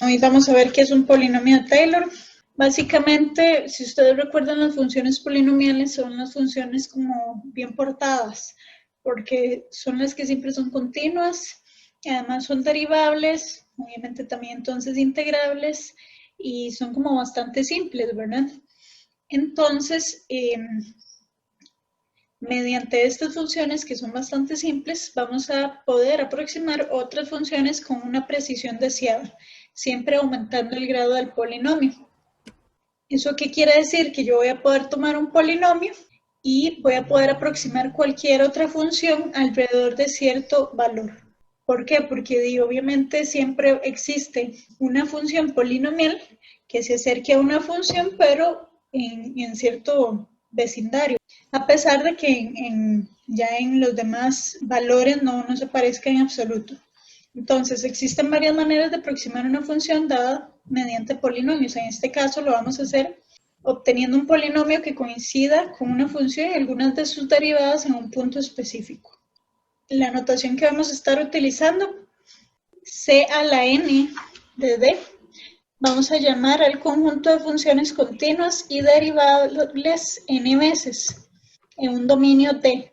Hoy vamos a ver qué es un polinomio de Taylor. Básicamente, si ustedes recuerdan, las funciones polinomiales son las funciones como bien portadas, porque son las que siempre son continuas, y además son derivables, obviamente también entonces integrables, y son como bastante simples, ¿verdad? Entonces, mediante estas funciones que son bastante simples, vamos a poder aproximar otras funciones con una precisión deseada, siempre aumentando el grado del polinomio. ¿Eso qué quiere decir? Que yo voy a poder tomar un polinomio y voy a poder aproximar cualquier otra función alrededor de cierto valor. ¿Por qué? Porque obviamente siempre existe una función polinomial que se acerque a una función, pero en cierto vecindario, a pesar de que ya en los demás valores no se parezca en absoluto. Entonces, existen varias maneras de aproximar una función dada mediante polinomios. En este caso lo vamos a hacer obteniendo un polinomio que coincida con una función y algunas de sus derivadas en un punto específico. La notación que vamos a estar utilizando, C a la n de d, vamos a llamar al conjunto de funciones continuas y derivables n veces en un dominio D,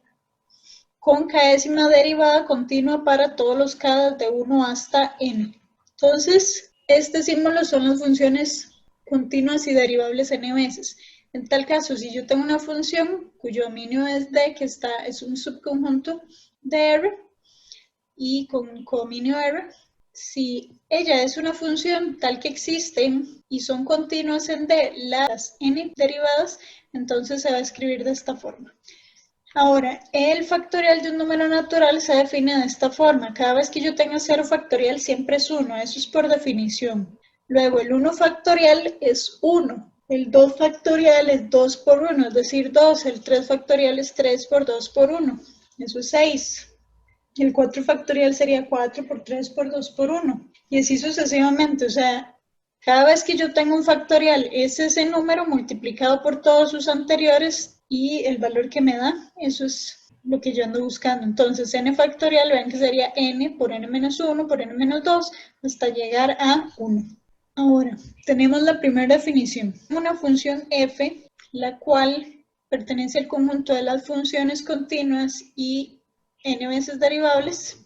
con késima derivada continua para todos los k de 1 hasta n. Entonces, este símbolo son las funciones continuas y derivables n veces. En tal caso, si yo tengo una función cuyo dominio es D, que es un subconjunto de R, y con codominio R, si ella es una función tal que existen y son continuas en D las n derivadas, entonces se va a escribir de esta forma. Ahora, el factorial de un número natural se define de esta forma. Cada vez que yo tenga 0 factorial siempre es 1, eso es por definición. Luego, el 1 factorial es 1. El 2 factorial es 2 por 1, es decir, 2. El 3 factorial es 3 por 2 por 1, eso es 6. El 4 factorial sería 4 por 3 por 2 por 1. Y así sucesivamente, o sea, cada vez que yo tengo un factorial es ese número multiplicado por todos sus anteriores y el valor que me da, eso es lo que yo ando buscando. Entonces, n factorial, vean que sería n por n menos 1 por n menos 2 hasta llegar a 1. Ahora, tenemos la primera definición. Una función f, la cual pertenece al conjunto de las funciones continuas y n veces derivables,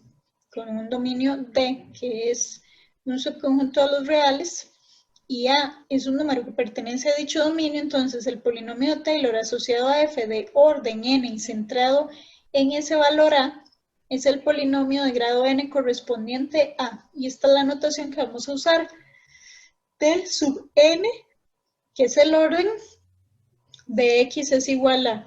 con un dominio D, que es un subconjunto de los reales, y A es un número que pertenece a dicho dominio, entonces el polinomio de Taylor asociado a f de orden n y centrado en ese valor A es el polinomio de grado n correspondiente a, y esta es la notación que vamos a usar, D sub n, que es el orden de x es igual a,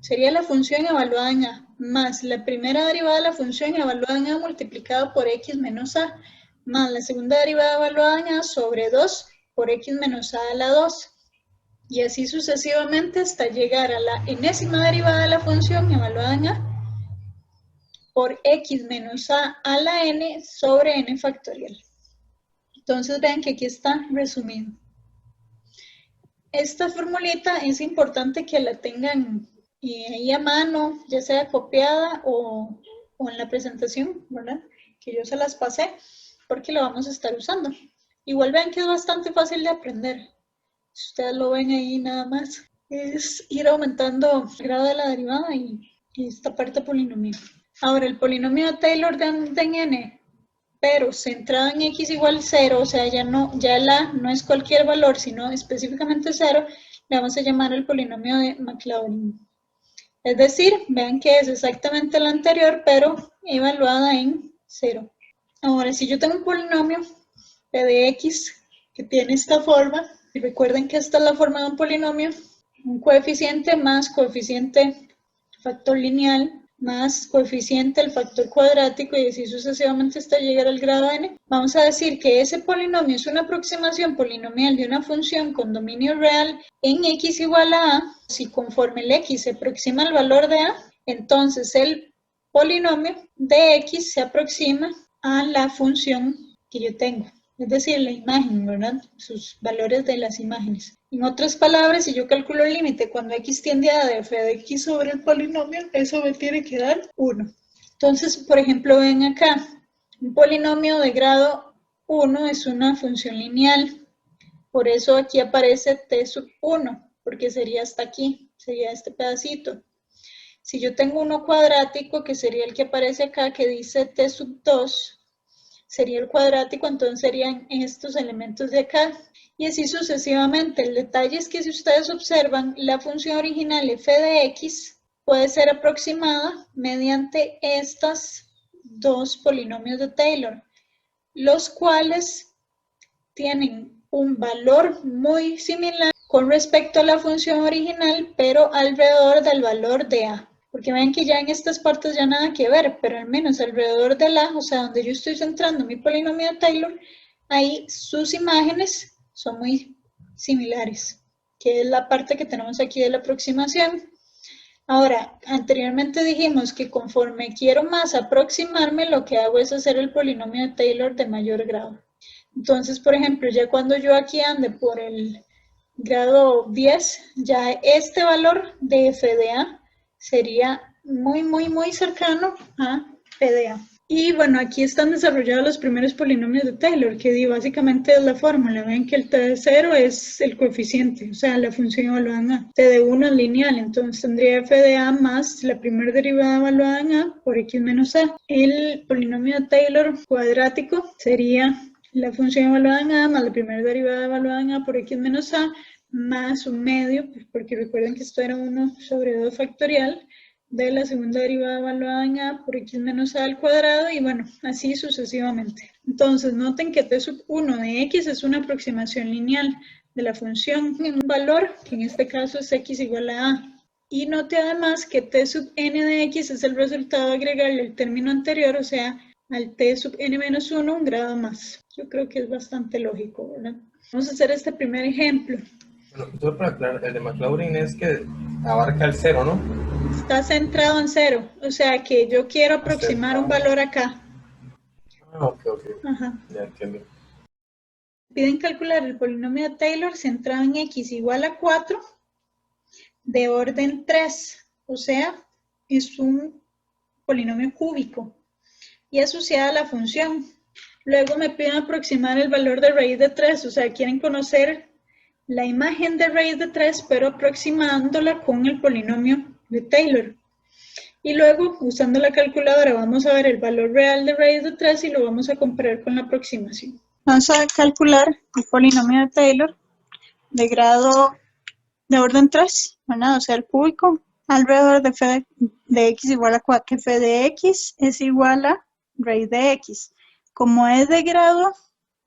sería la función evaluada en a, más la primera derivada de la función evaluada en a multiplicado por x menos a, más la segunda derivada evaluada en a sobre 2 por x menos a la 2. Y así sucesivamente hasta llegar a la enésima derivada de la función evaluada en a por x menos a la n sobre n factorial. Entonces vean que aquí está resumido. Esta formulita es importante que la tengan ahí a mano, ya sea copiada o en la presentación, ¿verdad? Que yo se las pasé, porque lo vamos a estar usando. Igual vean que es bastante fácil de aprender. Si ustedes lo ven ahí nada más, es ir aumentando el grado de la derivada y esta parte polinomial. Ahora, el polinomio de Taylor de n, pero centrado en x igual 0, o sea, ya el a no es cualquier valor, sino específicamente 0, le vamos a llamar el polinomio de Maclaurin. Es decir, vean que es exactamente la anterior, pero evaluada en 0. Ahora, si yo tengo un polinomio p de x que tiene esta forma, y recuerden que esta es la forma de un polinomio, un coeficiente más coeficiente factor lineal más coeficiente el factor cuadrático y así sucesivamente hasta llegar al grado n. Vamos a decir que ese polinomio es una aproximación polinomial de una función con dominio real en x igual a a. Si conforme el x se aproxima al valor de a, entonces el polinomio de x se aproxima a la función que yo tengo. Es decir, la imagen, ¿verdad? Sus valores de las imágenes. En otras palabras, si yo calculo el límite cuando x tiende a d f de x sobre el polinomio, eso me tiene que dar 1. Entonces, por ejemplo, ven acá, un polinomio de grado 1 es una función lineal. Por eso aquí aparece t sub 1, porque sería hasta aquí, sería este pedacito. Si yo tengo uno cuadrático, que sería el que aparece acá, que dice t sub 2, sería el cuadrático, entonces serían estos elementos de acá. Y así sucesivamente. El detalle es que si ustedes observan, la función original f de x puede ser aproximada mediante estos dos polinomios de Taylor, los cuales tienen un valor muy similar con respecto a la función original, pero alrededor del valor de a. Porque ven que ya en estas partes ya nada que ver, pero al menos alrededor del a, o sea, donde yo estoy centrando mi polinomio de Taylor, ahí sus imágenes son muy similares, que es la parte que tenemos aquí de la aproximación. Ahora, anteriormente dijimos que conforme quiero más aproximarme, lo que hago es hacer el polinomio de Taylor de mayor grado. Entonces, por ejemplo, ya cuando yo aquí ande por el grado 10, ya este valor de f de a sería muy cercano a p de a. Y bueno, aquí están desarrollados los primeros polinomios de Taylor, que básicamente es la fórmula. Ven que el t de 0 es el coeficiente, o sea, la función evaluada en a. T de 1 es lineal, entonces tendría f de a más la primera derivada evaluada en a por x menos a. El polinomio de Taylor cuadrático sería la función evaluada en a más la primera derivada evaluada en a por x menos a más un medio, porque recuerden que esto era 1 sobre 2 factorial, de la segunda derivada evaluada en a por x menos a al cuadrado, y bueno, así sucesivamente. Entonces, noten que t sub 1 de x es una aproximación lineal de la función en un valor, que en este caso es x igual a a. Y note además que t sub n de x es el resultado de agregarle el término anterior, o sea, al t sub n menos 1 un grado más. Yo creo que es bastante lógico, ¿verdad? Vamos a hacer este primer ejemplo. Bueno, solo para aclarar, el de Maclaurin es que abarca el 0, ¿no? Está centrado en 0, o sea que yo quiero aproximar un valor acá. Ok. Ajá. Ya entiendo. Piden calcular el polinomio de Taylor centrado en x igual a 4 de orden 3, o sea, es un polinomio cúbico y asociada a la función. Luego me piden aproximar el valor de raíz de 3, o sea, quieren conocer la imagen de raíz de 3, pero aproximándola con el polinomio de Taylor. Y luego, usando la calculadora, vamos a ver el valor real de raíz de 3 y lo vamos a comparar con la aproximación. Vamos a calcular el polinomio de Taylor de grado de orden 3, ¿verdad? O sea, el cúbico alrededor de f de x igual a 4, que f de x es igual a raíz de x. Como es de grado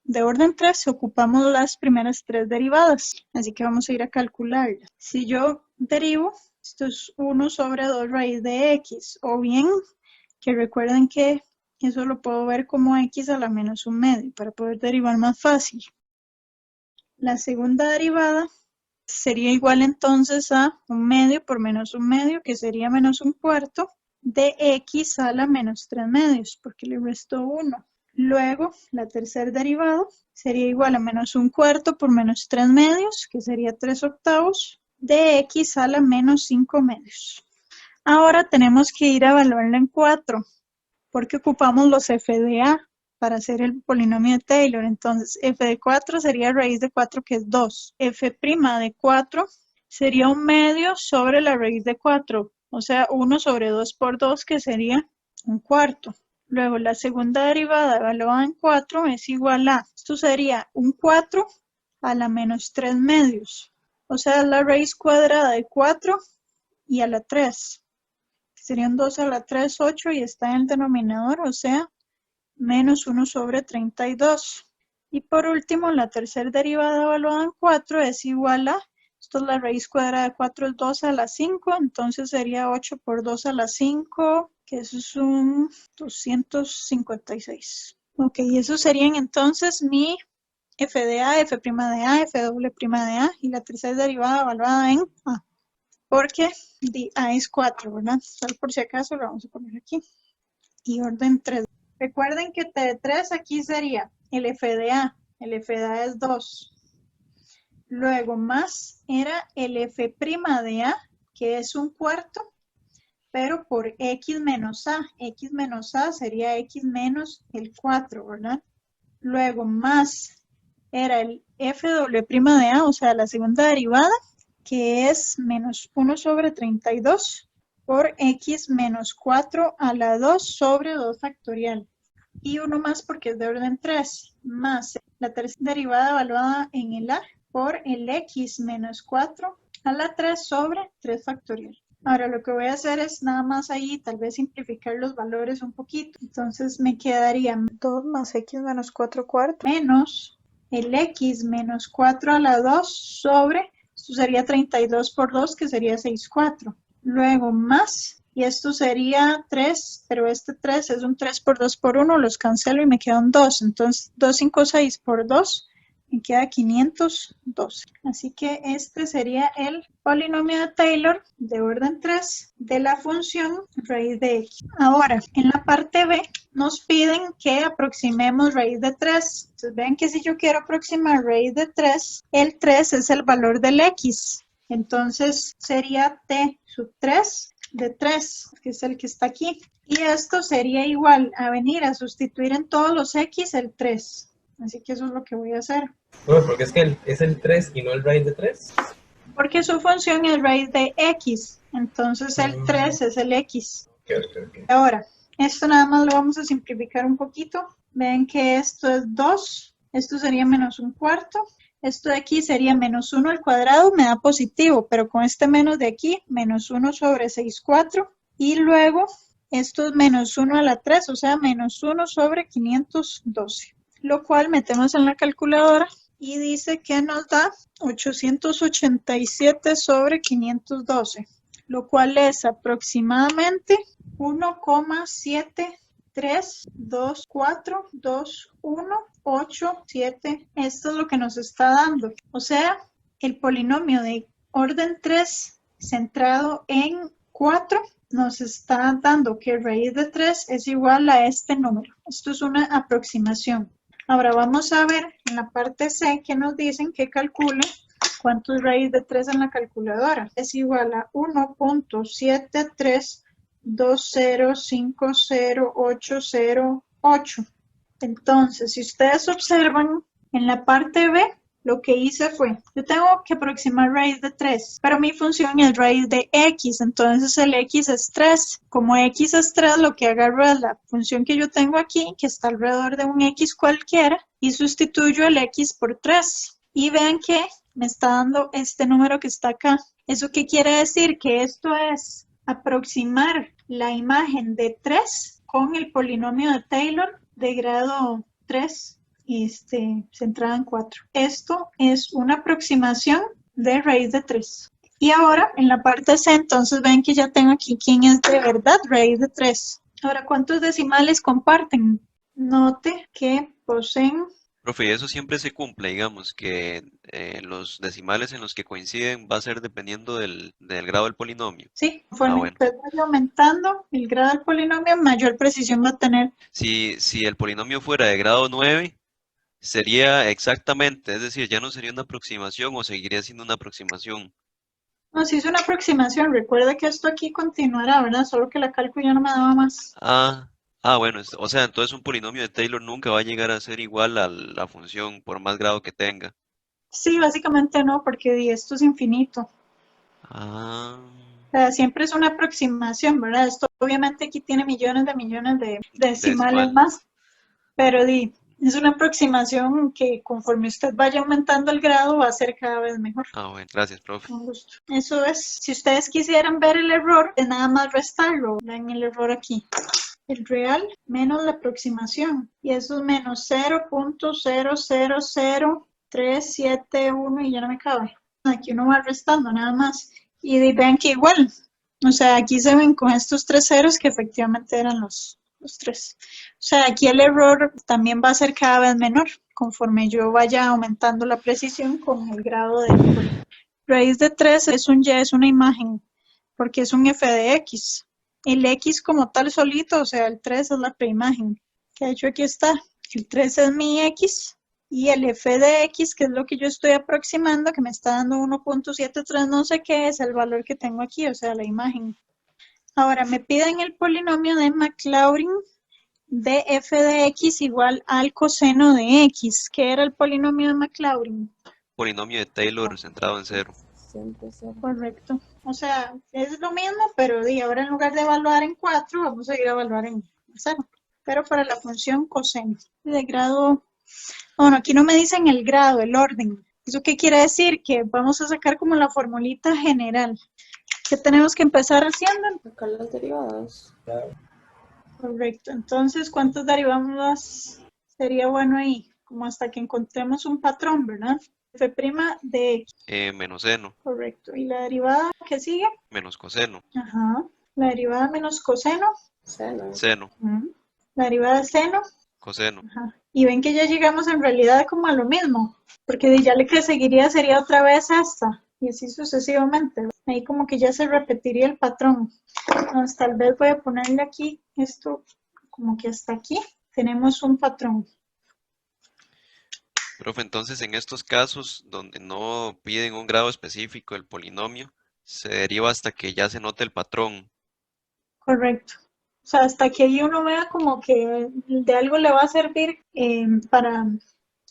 de orden 3, ocupamos las primeras 3 derivadas, así que vamos a ir a calcularlas. Si yo derivo, esto es 1 sobre 2 raíz de x, o bien que recuerden que eso lo puedo ver como x a la menos un medio, para poder derivar más fácil. La segunda derivada sería igual entonces a un medio por menos un medio, que sería menos un cuarto, de x a la menos 3 medios, porque le resto 1. Luego, la tercera derivada sería igual a menos un cuarto por menos 3 medios, que sería 3 octavos, de x a la menos 5 medios. Ahora tenemos que ir a evaluarla en 4, porque ocupamos los f de a para hacer el polinomio de Taylor. Entonces, f de 4 sería raíz de 4, que es 2. f' de 4 sería un medio sobre la raíz de 4, o sea, 1 sobre 2 por 2, que sería un cuarto. Luego, la segunda derivada evaluada en 4 es igual a, esto sería un 4 a la menos 3 medios, o sea, la raíz cuadrada de 4 y a la 3, que serían 2 a la 3, 8, y está en el denominador, o sea, menos 1 sobre 32. Y por último, la tercera derivada evaluada en 4 es igual a, esto es la raíz cuadrada de 4, es 2 a la 5, entonces sería 8 por 2 a la 5, que eso es un 256. Ok, y eso serían entonces mi f de a, f' de a, f doble prima de a, y la tercera derivada evaluada en a. Porque a es 4, ¿verdad? Solo por si acaso lo vamos a poner aquí. Y orden 3. Recuerden que t de 3 aquí sería el f de a. El f de a es 2. Luego más era el f' de a, que es un cuarto, pero por x menos a. X menos a sería x menos el 4, ¿verdad? luego más era el f doble prima de a, o sea, la segunda derivada, que es menos 1 sobre 32 por x menos 4 a la 2 sobre 2 factorial. Y uno más porque es de orden 3, más la tercera derivada evaluada en el a por el x menos 4 a la 3 sobre 3 factorial. Ahora lo que voy a hacer es nada más ahí tal vez simplificar los valores un poquito. Entonces me quedaría 2 más x menos 4 cuartos menos el x menos 4 a la 2 sobre, esto sería 32 por 2 que sería 6 4. Luego más, y esto sería 3, pero este 3 es un 3 por 2 por 1, los cancelo y me queda un 2. Entonces 256 por 2 me queda 512. Así que este sería el polinomio de Taylor de orden 3 de la función raíz de x. Ahora, en la parte B nos piden que aproximemos raíz de 3. Entonces vean que si yo quiero aproximar raíz de 3, el 3 es el valor del x. Entonces sería t sub 3 de 3, que es el que está aquí. Y esto sería igual a venir a sustituir en todos los x el 3. Así que eso es lo que voy a hacer. Bueno, porque es que es el 3 y no el raíz de 3. Porque su función es raíz de x. Entonces el 3 es el x. Okay. Ahora, esto nada más lo vamos a simplificar un poquito. Ven que esto es 2. Esto sería menos un cuarto. Esto de aquí sería menos 1 al cuadrado, me da positivo, pero con este menos de aquí, menos 1 sobre 6 4. Y luego, esto es menos 1 a la 3, o sea, menos 1 sobre 512. Lo cual metemos en la calculadora y dice que nos da 887 sobre 512, lo cual es aproximadamente 1,73242187. Esto es lo que nos está dando. O sea, el polinomio de orden 3 centrado en 4 nos está dando que raíz de 3 es igual a este número. Esto es una aproximación. Ahora vamos a ver en la parte C que nos dicen que calcule cuánto es raíz de 3 en la calculadora. Es igual a 1.7320508008. Entonces, si ustedes observan en la parte B, lo que hice fue, yo tengo que aproximar raíz de 3, pero mi función es raíz de x, entonces el x es 3. Como x es 3, lo que agarro es la función que yo tengo aquí, que está alrededor de un x cualquiera, y sustituyo el x por 3. Y vean que me está dando este número que está acá. ¿Eso qué quiere decir? Que esto es aproximar la imagen de 3 con el polinomio de Taylor de grado 3. Centrada en 4. Esto es una aproximación de raíz de 3. Y ahora, en la parte C, entonces ven que ya tengo aquí quién es de verdad raíz de 3. Ahora, ¿cuántos decimales comparten? Note que poseen... Profe, y eso siempre se cumple, digamos, que los decimales en los que coinciden va a ser dependiendo del grado del polinomio. Sí, conforme bueno. usted vaya aumentando el grado del polinomio, mayor precisión va a tener. Si el polinomio fuera de grado 9, sería exactamente, es decir, ya no sería una aproximación o seguiría siendo una aproximación. No, si es una aproximación, recuerda que esto aquí continuará, ¿verdad? Solo que la cálculo ya no me daba más. Bueno, o sea, entonces un polinomio de Taylor nunca va a llegar a ser igual a la función por más grado que tenga. Sí, básicamente no, porque esto es infinito. O sea, siempre es una aproximación, ¿verdad? Esto obviamente aquí tiene millones de decimales más, pero es una aproximación que conforme usted vaya aumentando el grado va a ser cada vez mejor. Bueno, gracias, profe. Con gusto. Eso es, si ustedes quisieran ver el error, es nada más restarlo, ven el error aquí. El real menos la aproximación, y eso es menos 0.000371 y ya no me cabe. Aquí uno va restando nada más. Y vean que igual, o sea, aquí se ven con estos 3 ceros que efectivamente eran los 3. O sea, aquí el error también va a ser cada vez menor, conforme yo vaya aumentando la precisión con el grado de... Raíz de 3 es un y, es una imagen, porque es un f de x. El x como tal solito, o sea, el 3 es la preimagen, que de hecho aquí está. El 3 es mi x. Y el f de x, que es lo que yo estoy aproximando, que me está dando 1.73 no sé qué, es el valor que tengo aquí, o sea, la imagen. Ahora, me piden el polinomio de Maclaurin de f de x igual al coseno de x, que era el polinomio de Maclaurin. Polinomio de Taylor centrado en 0. Siempre cero. Correcto. O sea, es lo mismo, pero ahora en lugar de evaluar en 4, vamos a ir a evaluar en 0. Pero para la función coseno. De grado, bueno, aquí no me dicen el grado, el orden. ¿Eso qué quiere decir? Que vamos a sacar como la formulita general. ¿Qué tenemos que empezar haciendo? Sacar las derivadas. Correcto. Entonces, ¿cuántas derivadas sería bueno ahí? Como hasta que encontremos un patrón, ¿verdad? F' de x. Menos seno, Correcto. ¿Y la derivada que sigue? menos coseno, Ajá. La derivada menos coseno. Seno. seno, Ujú. La derivada de seno. coseno. Ajá. Y ven que ya llegamos en realidad como a lo mismo, porque ya lo que seguiría sería otra vez esta, y así sucesivamente. Ahí como que ya se repetiría el patrón. Entonces tal vez voy a ponerle aquí esto como que hasta aquí tenemos un patrón. Profe, entonces en estos casos donde no piden un grado específico del polinomio, se deriva hasta que ya se note el patrón. Correcto. O sea, hasta que ahí uno vea como que de algo le va a servir para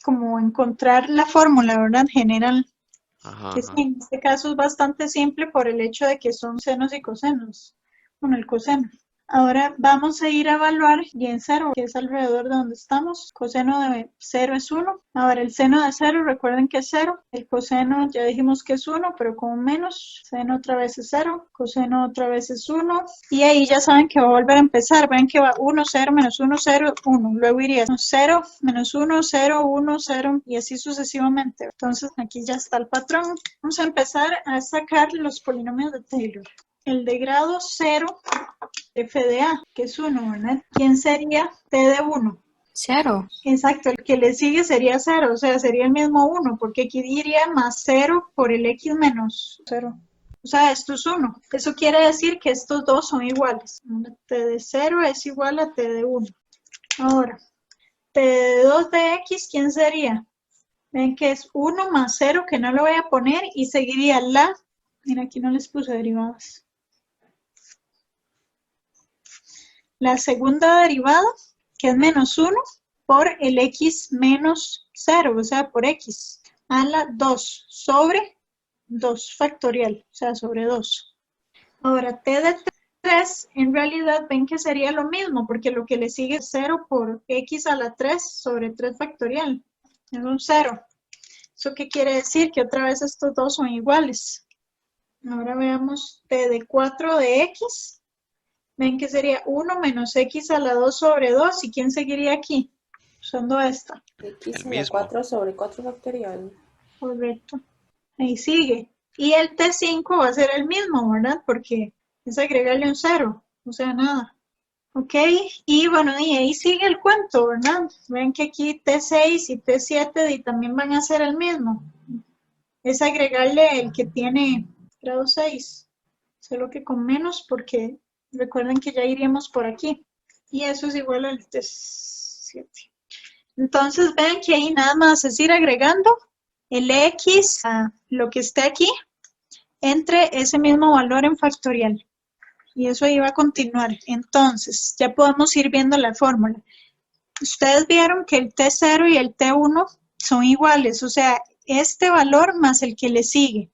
como encontrar la fórmula, ¿verdad? General. Ajá, Que sí, ajá. en este caso es bastante simple por el hecho de que son senos y cosenos. Bueno, el coseno. Ahora vamos a ir a evaluar y en 0, que es alrededor de donde estamos. Coseno de 0 es 1. Ahora el seno de 0, recuerden que es 0. El coseno ya dijimos que es 1, pero con un menos. Seno otra vez es 0. Coseno otra vez es 1. Y ahí ya saben que va a volver a empezar. Ven que va 1, 0, menos 1, 0, 1. Luego iría 0, menos 1, 0, 1, 0 y así sucesivamente. Entonces aquí ya está el patrón. Vamos a empezar a sacar los polinomios de Taylor. El de grado 0, f de a, que es 1, ¿verdad? ¿Quién sería t de 1? 0. Exacto, el que le sigue sería 0, o sea, sería el mismo 1, porque aquí diría más 0 por el x menos 0. O sea, esto es 1. Eso quiere decir que estos dos son iguales. T de 0 es igual a t de 1. Ahora, t de 2 de x, ¿quién sería? Ven que es 1 más 0, que no lo voy a poner, y seguiría la... Mira, aquí no les puse derivadas. La segunda derivada, que es menos 1, por el x menos 0, o sea, por x, a la 2 sobre 2 factorial, o sea, sobre 2. Ahora, t de 3, en realidad ven que sería lo mismo, porque lo que le sigue es 0 por x a la 3 sobre 3 factorial. Es un 0. ¿Eso qué quiere decir? Que otra vez estos dos son iguales. Ahora veamos t de 4 de x. Ven que sería 1 menos x a la 2 sobre 2. ¿Y quién seguiría aquí? Usando esta. X El a la mismo. 4 sobre 4 factorial. Correcto. Ahí sigue. Y el T5 va a ser el mismo, ¿verdad? Porque es agregarle un 0. O sea, nada. Ok. Y bueno, y ahí sigue el cuento, ¿verdad? Ven que aquí T6 y T7 y también van a ser el mismo. Es agregarle el que tiene grado 6. Solo que con menos porque recuerden que ya iríamos por aquí. Y eso es igual al T7. Entonces ven que ahí nada más es ir agregando el X a lo que esté aquí entre ese mismo valor en factorial. Y eso ahí va a continuar. Entonces, ya podemos ir viendo la fórmula. Ustedes vieron que el T0 y el T1 son iguales, o sea, este valor más el que le sigue.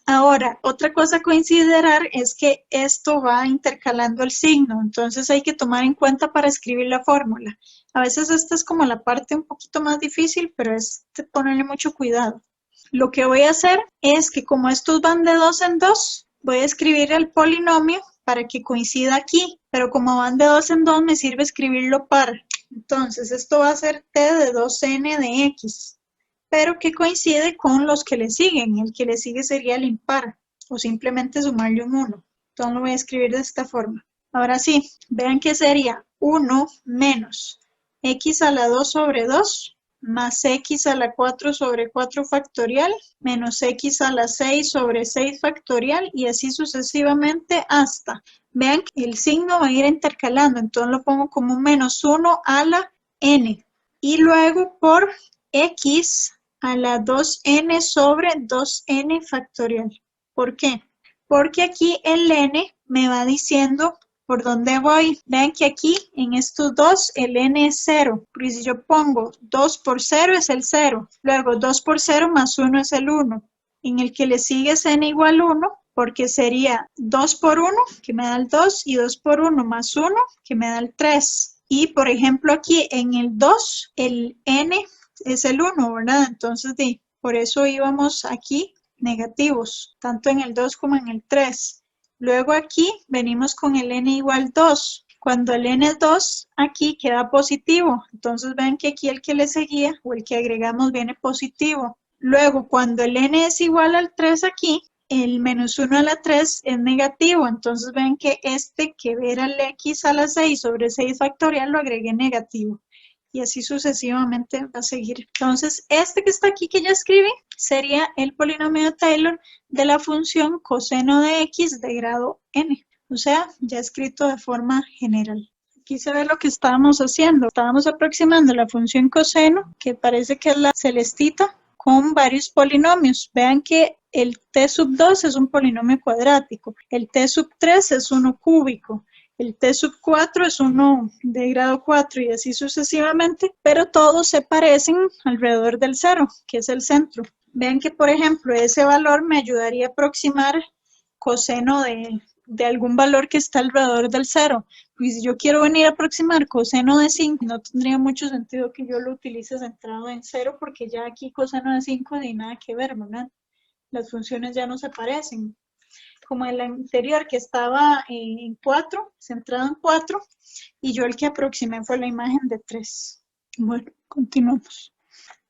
Ahora, otra cosa a considerar es que esto va intercalando el signo, entonces hay que tomar en cuenta para escribir la fórmula. A veces esta es como la parte un poquito más difícil, pero es de ponerle mucho cuidado. Lo que voy a hacer es que como estos van de 2 en 2, voy a escribir el polinomio para que coincida aquí, pero como van de 2 en 2 me sirve escribirlo par. Entonces esto va a ser t de 2n de x. Pero que coincide con los que le siguen. El que le sigue sería el impar, o simplemente sumarle un 1. Entonces lo voy a escribir de esta forma. Ahora sí, vean que sería 1 menos x a la 2 sobre 2, más x a la 4 sobre 4 factorial, menos x a la 6 sobre 6 factorial, y así sucesivamente hasta. Vean que el signo va a ir intercalando, entonces lo pongo como un menos 1 a la n. Y luego por x a la 2n sobre 2n factorial. ¿Por qué? Porque aquí el n me va diciendo ¿Por dónde voy? Vean que aquí, en estos dos, el n es 0. Porque si yo pongo 2 por 0 es el 0. Luego 2 por 0 más 1 es el 1. En el que le sigue es n igual 1, porque sería 2 por 1, que me da el 2, y 2 por 1 más 1, que me da el 3. Y, por ejemplo, aquí en el 2, el n es el 1, ¿verdad? Entonces, por eso íbamos aquí negativos, tanto en el 2 como en el 3. Luego aquí venimos con el n igual 2. Cuando el n es 2, aquí queda positivo. Entonces ven que aquí el que le seguía o el que agregamos viene positivo. Luego, cuando el n es igual al 3 aquí, el menos 1 a la 3 es negativo. Entonces ven que este que era el x a la 6 sobre 6 factorial lo agregué negativo. Y así sucesivamente va a seguir. Entonces, este que está aquí que ya escribí sería el polinomio de Taylor de la función coseno de x de grado n. O sea, ya escrito de forma general. Aquí se ve lo que estábamos haciendo. Estábamos aproximando la función coseno, que parece que es la celestita, con varios polinomios. Vean que el t sub 2 es un polinomio cuadrático, el t sub 3 es uno cúbico, el t sub 4 es uno de grado 4 y así sucesivamente, pero todos se parecen alrededor del 0, que es el centro. Vean que, por ejemplo, ese valor me ayudaría a aproximar coseno de algún valor que está alrededor del 0. Pues si yo quiero venir a aproximar coseno de 5, no tendría mucho sentido que yo lo utilice centrado en 0, porque ya aquí coseno de 5 ni nada que ver, ¿verdad? Las funciones ya no se parecen. Como el anterior que estaba en 4, centrado en 4, y yo el que aproximé fue la imagen de 3. Bueno, continuamos.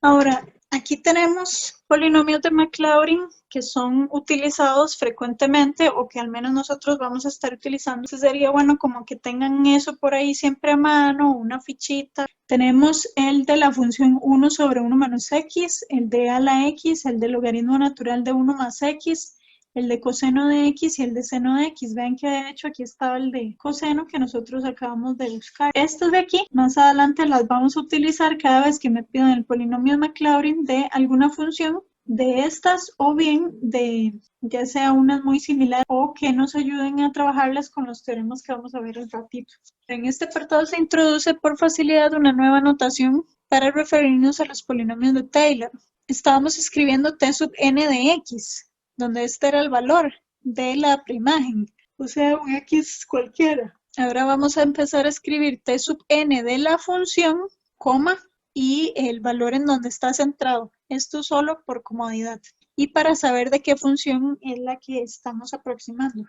Ahora, aquí tenemos polinomios de Maclaurin que son utilizados frecuentemente o que al menos nosotros vamos a estar utilizando. Entonces sería bueno como que tengan eso por ahí siempre a mano, una fichita. Tenemos el de la función 1 sobre 1 menos x, el de a la x, el de logaritmo natural de 1 más x, el de coseno de x y el de seno de x. Vean que de hecho aquí estaba el de coseno que nosotros acabamos de buscar. Estos de aquí, más adelante las vamos a utilizar cada vez que me pidan el polinomio de Maclaurin de alguna función de estas o bien de ya sea unas muy similares o que nos ayuden a trabajarlas con los teoremas que vamos a ver un ratito. En este apartado se introduce por facilidad una nueva notación para referirnos a los polinomios de Taylor. Estábamos escribiendo t sub n de x, donde este era el valor de la primagen, o sea, un x cualquiera. Ahora vamos a empezar a escribir t sub n de la función, coma, y el valor en donde está centrado. Esto solo por comodidad. Y para saber de qué función es la que estamos aproximando.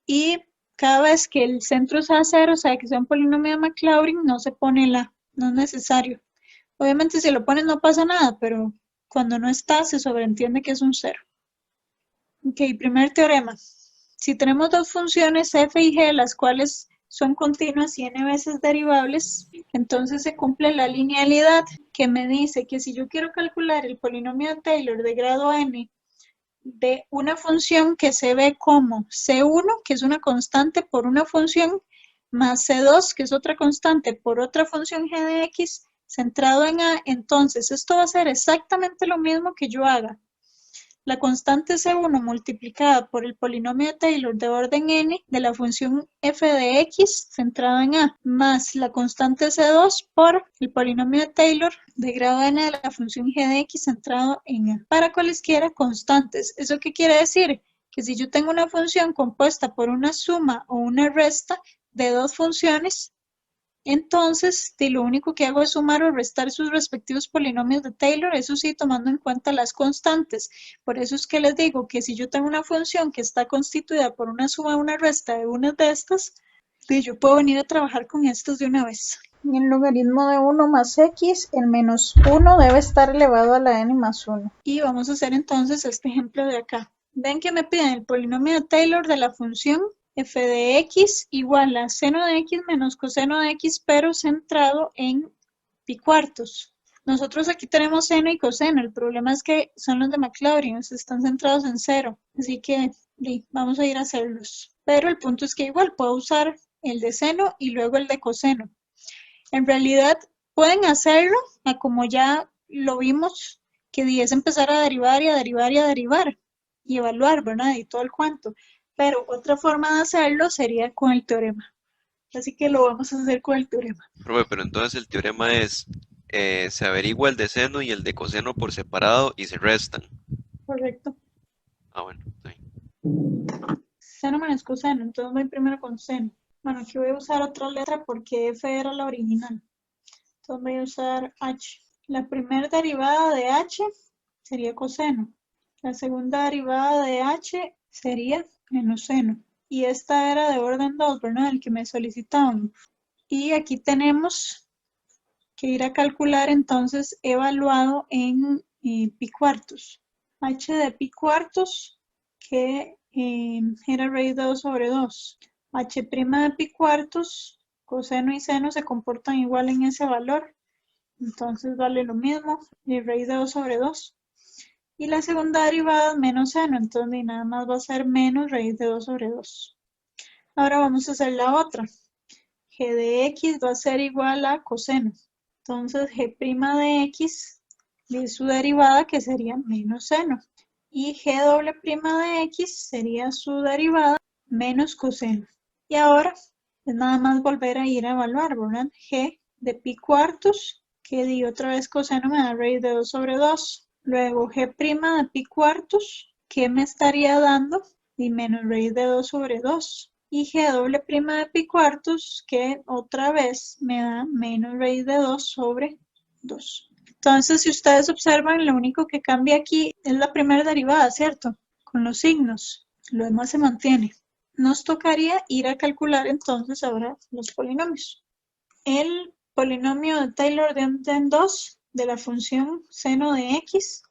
Y cada vez que el centro sea 0, o sea, que sea un polinomio de Maclaurin, no se pone la, no es necesario. Obviamente si lo pones no pasa nada, pero cuando no está se sobreentiende que es un 0. Ok, primer teorema. Si tenemos dos funciones f y g, las cuales son continuas y n veces derivables, entonces se cumple la linealidad que me dice que si yo quiero calcular el polinomio de Taylor de grado n de una función que se ve como C1, que es una constante por una función, más C2, que es otra constante por otra función g de x, centrado en A, entonces esto va a ser exactamente lo mismo que yo haga la constante C1 multiplicada por el polinomio de Taylor de orden n de la función f de x centrada en A, más la constante C2 por el polinomio de Taylor de grado n de la función g de x centrado en A, para cualesquiera constantes. ¿Eso qué quiere decir? Que si yo tengo una función compuesta por una suma o una resta de dos funciones, entonces, lo único que hago es sumar o restar sus respectivos polinomios de Taylor, eso sí, tomando en cuenta las constantes. Por eso es que les digo que si yo tengo una función que está constituida por una suma o una resta de una de estas, yo puedo venir a trabajar con estos de una vez. En el logaritmo de 1 más x, el menos 1 debe estar elevado a la n más 1. Y vamos a hacer entonces este ejemplo de acá. Ven que me piden el polinomio de Taylor de la función f de x igual a seno de x menos coseno de x, pero centrado en pi cuartos. Nosotros aquí tenemos seno y coseno, el problema es que son los de Maclaurin, están centrados en 0, así que vamos a ir a hacerlos. Pero el punto es que igual puedo usar el de seno y luego el de coseno. En realidad pueden hacerlo a como ya lo vimos, que es empezar a derivar y a derivar y a derivar y evaluar, ¿verdad? Y todo el cuento. Pero otra forma de hacerlo sería con el teorema. Así que lo vamos a hacer con el teorema. Profe, pero entonces el teorema es, se averigua el de seno y el de coseno por separado y se restan. Correcto. Ah, bueno, está bien. Seno menos coseno, entonces voy primero con seno. Bueno, aquí voy a usar otra letra porque F era la original. Entonces voy a usar H. La primera derivada de H sería coseno. La segunda derivada de H sería menos seno. Y esta era de orden 2, ¿verdad? El que me solicitaban. Y aquí tenemos que ir a calcular entonces evaluado en pi cuartos. H de pi cuartos, que era raíz de 2 sobre 2. H' de pi cuartos, coseno y seno se comportan igual en ese valor. Entonces vale lo mismo, y raíz de 2 sobre 2. Y la segunda derivada es menos seno, entonces nada más va a ser menos raíz de 2 sobre 2. Ahora vamos a hacer la otra. G de x va a ser igual a coseno. Entonces G' de x y su derivada que sería menos seno. Y G doble prima de x sería su derivada menos coseno. Y ahora es nada más volver a ir a evaluar, ¿verdad? G de pi cuartos, que di otra vez coseno me da raíz de 2 sobre 2. Luego G' de pi cuartos, que me estaría dando y menos raíz de 2 sobre 2. Y G doble prima de pi cuartos, que otra vez me da menos raíz de 2 sobre 2. Entonces, si ustedes observan, lo único que cambia aquí es la primera derivada, ¿cierto? Con los signos. Lo demás se mantiene. Nos tocaría ir a calcular entonces ahora los polinomios. El polinomio de Taylor de orden 2 de la función seno de x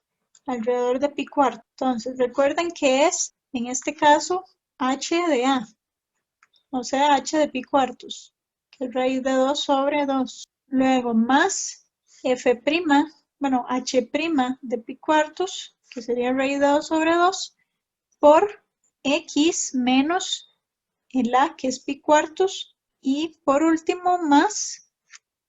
alrededor de pi cuarto. Entonces, recuerden que es, en este caso, h de a. O sea, h de pi cuartos, que es raíz de 2 sobre 2. Luego más f', bueno, h' de pi cuartos, que sería raíz de 2 sobre 2, por x menos el a, que es pi cuartos, y por último más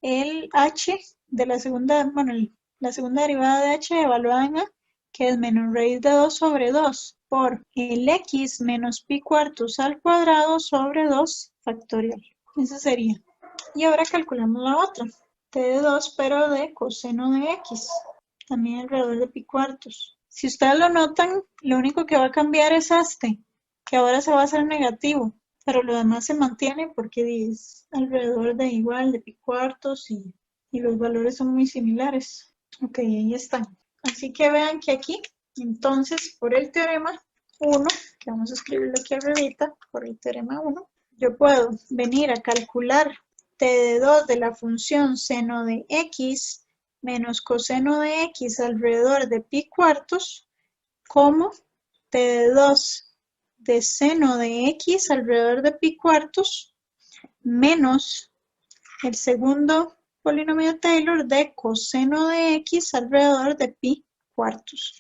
el h de la segunda, bueno, la segunda derivada de h evaluada en a, que es menos raíz de 2 sobre 2 por el x menos pi cuartos al cuadrado sobre 2 factorial. Eso sería. Y ahora calculamos la otra. T de 2 pero de coseno de x. También alrededor de pi cuartos. Si ustedes lo notan, lo único que va a cambiar es este, que ahora se va a hacer negativo. Pero lo demás se mantiene porque es alrededor de igual de pi cuartos y los valores son muy similares. Ok, ahí están. Así que vean que aquí, entonces, por el teorema 1, que vamos a escribirlo aquí arribita, por el teorema 1, yo puedo venir a calcular t de 2 de la función seno de x menos coseno de x alrededor de pi cuartos como t de 2 de seno de x alrededor de pi cuartos menos el segundo polinomio de Taylor de coseno de x alrededor de pi cuartos.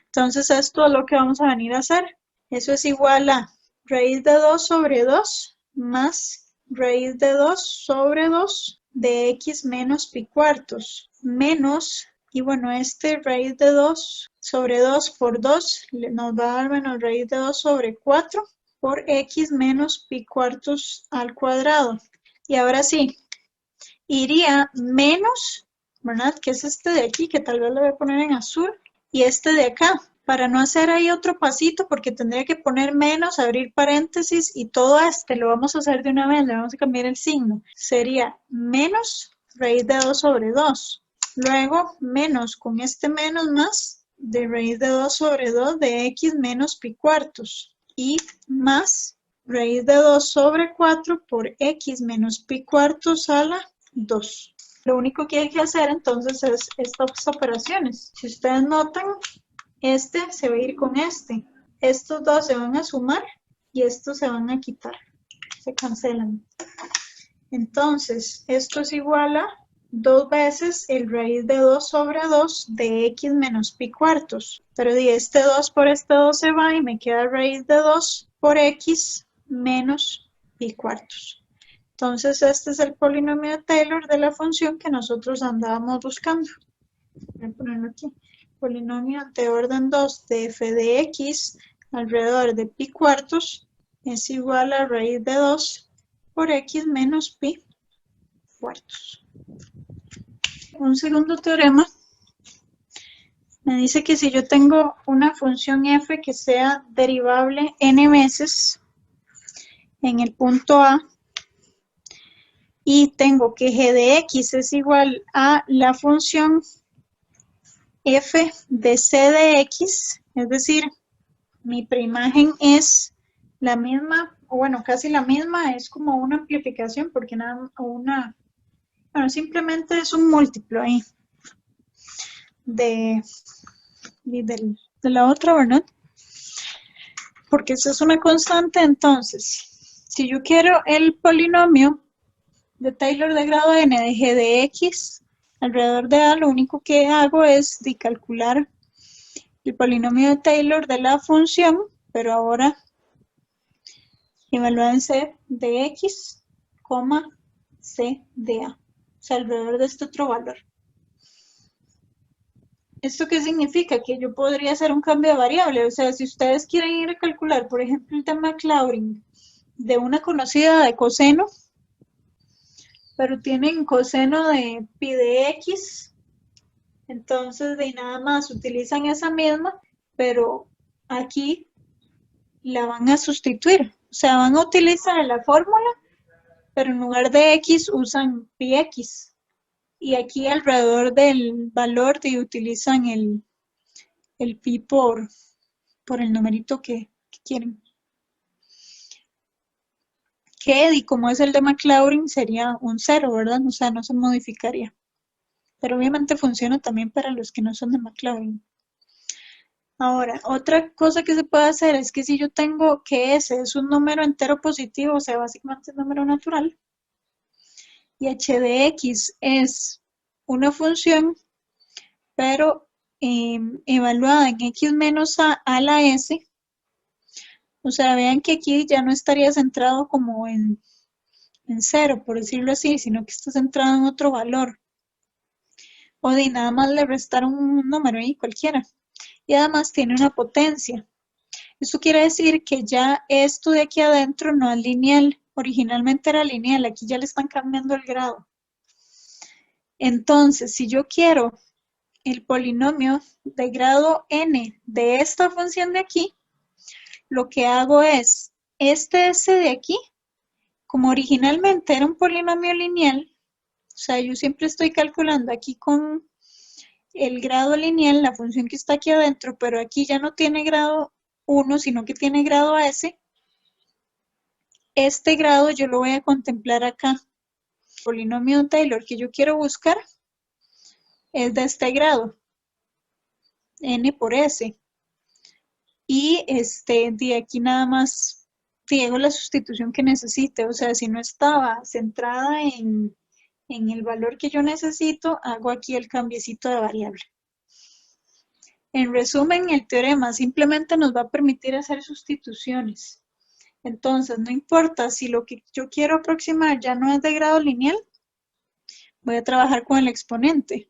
Entonces esto es lo que vamos a venir a hacer. Eso es igual a raíz de 2 sobre 2 más raíz de 2 sobre 2 de x menos pi cuartos menos, y bueno, este raíz de 2 sobre 2 por 2 nos va a dar menos raíz de 2 sobre 4 por x menos pi cuartos al cuadrado. Y ahora sí, iría menos, ¿verdad? Que es este de aquí, que tal vez lo voy a poner en azul, y este de acá, para no hacer ahí otro pasito, porque tendría que poner menos, abrir paréntesis, y todo este lo vamos a hacer de una vez, le vamos a cambiar el signo. Sería menos raíz de 2 sobre 2. Luego, menos con este menos más de raíz de 2 sobre 2 de x menos pi cuartos. Y más raíz de 2 sobre 4 por x menos pi cuartos a la 2. Lo único que hay que hacer entonces es estas operaciones. Si ustedes notan, este se va a ir con este. Estos dos se van a sumar y estos se van a quitar. Se cancelan. Entonces, esto es igual a 2 veces el raíz de 2 sobre 2 de x menos pi cuartos. Pero este 2 por este 2 se va y me queda raíz de 2 por x menos pi cuartos. Entonces, este es el polinomio de Taylor de la función que nosotros andábamos buscando. Voy a ponerlo aquí. Polinomio de orden 2 de f de x alrededor de pi cuartos es igual a raíz de 2 por x menos pi cuartos. Un segundo teorema me dice que si yo tengo una función f que sea derivable n veces en el punto A y tengo que g de x es igual a la función f de c de x, es decir, mi preimagen es la misma, o bueno, casi la misma, es como una amplificación porque bueno, simplemente es un múltiplo ahí de la otra, ¿verdad? Porque esa es una constante, entonces, si yo quiero el polinomio de Taylor de grado n de g de x alrededor de A, lo único que hago es calcular el polinomio de Taylor de la función, pero ahora evaluada en c de x, c de A, o sea, alrededor de este otro valor. ¿Esto qué significa? Que yo podría hacer un cambio de variable, o sea, si ustedes quieren ir a calcular, por ejemplo, el de Maclaurin de una conocida de coseno, pero tienen coseno de pi de x, entonces de nada más utilizan esa misma, pero aquí la van a sustituir, o sea, van a utilizar la fórmula, pero en lugar de x usan pi x. Y aquí alrededor del valor utilizan el pi por el numerito que quieren. Que, y como es el de Maclaurin, sería un 0, ¿verdad? O sea, no se modificaría. Pero obviamente funciona también para los que no son de Maclaurin. Ahora, otra cosa que se puede hacer es que si yo tengo que S es un número entero positivo, o sea, básicamente es número natural, y h de x es una función, pero evaluada en x menos a la s, o sea, vean que aquí ya no estaría centrado como en 0, por decirlo así, sino que está centrado en otro valor. O de nada más le restaron un número ahí, cualquiera. Y además tiene una potencia. Eso quiere decir que ya esto de aquí adentro no es lineal. Originalmente era lineal, aquí ya le están cambiando el grado. Entonces, si yo quiero el polinomio de grado n de esta función de aquí, lo que hago es, este s de aquí, como originalmente era un polinomio lineal, o sea, yo siempre estoy calculando aquí con el grado lineal, la función que está aquí adentro, pero aquí ya no tiene grado 1, sino que tiene grado s. Este grado yo lo voy a contemplar acá. El polinomio de Taylor que yo quiero buscar es de este grado, n por s. Y de aquí nada más hago la sustitución que necesite, o sea, si no estaba centrada en el valor que yo necesito, hago aquí el cambiecito de variable. En resumen, el teorema simplemente nos va a permitir hacer sustituciones. Entonces, no importa si lo que yo quiero aproximar ya no es de grado lineal, voy a trabajar con el exponente.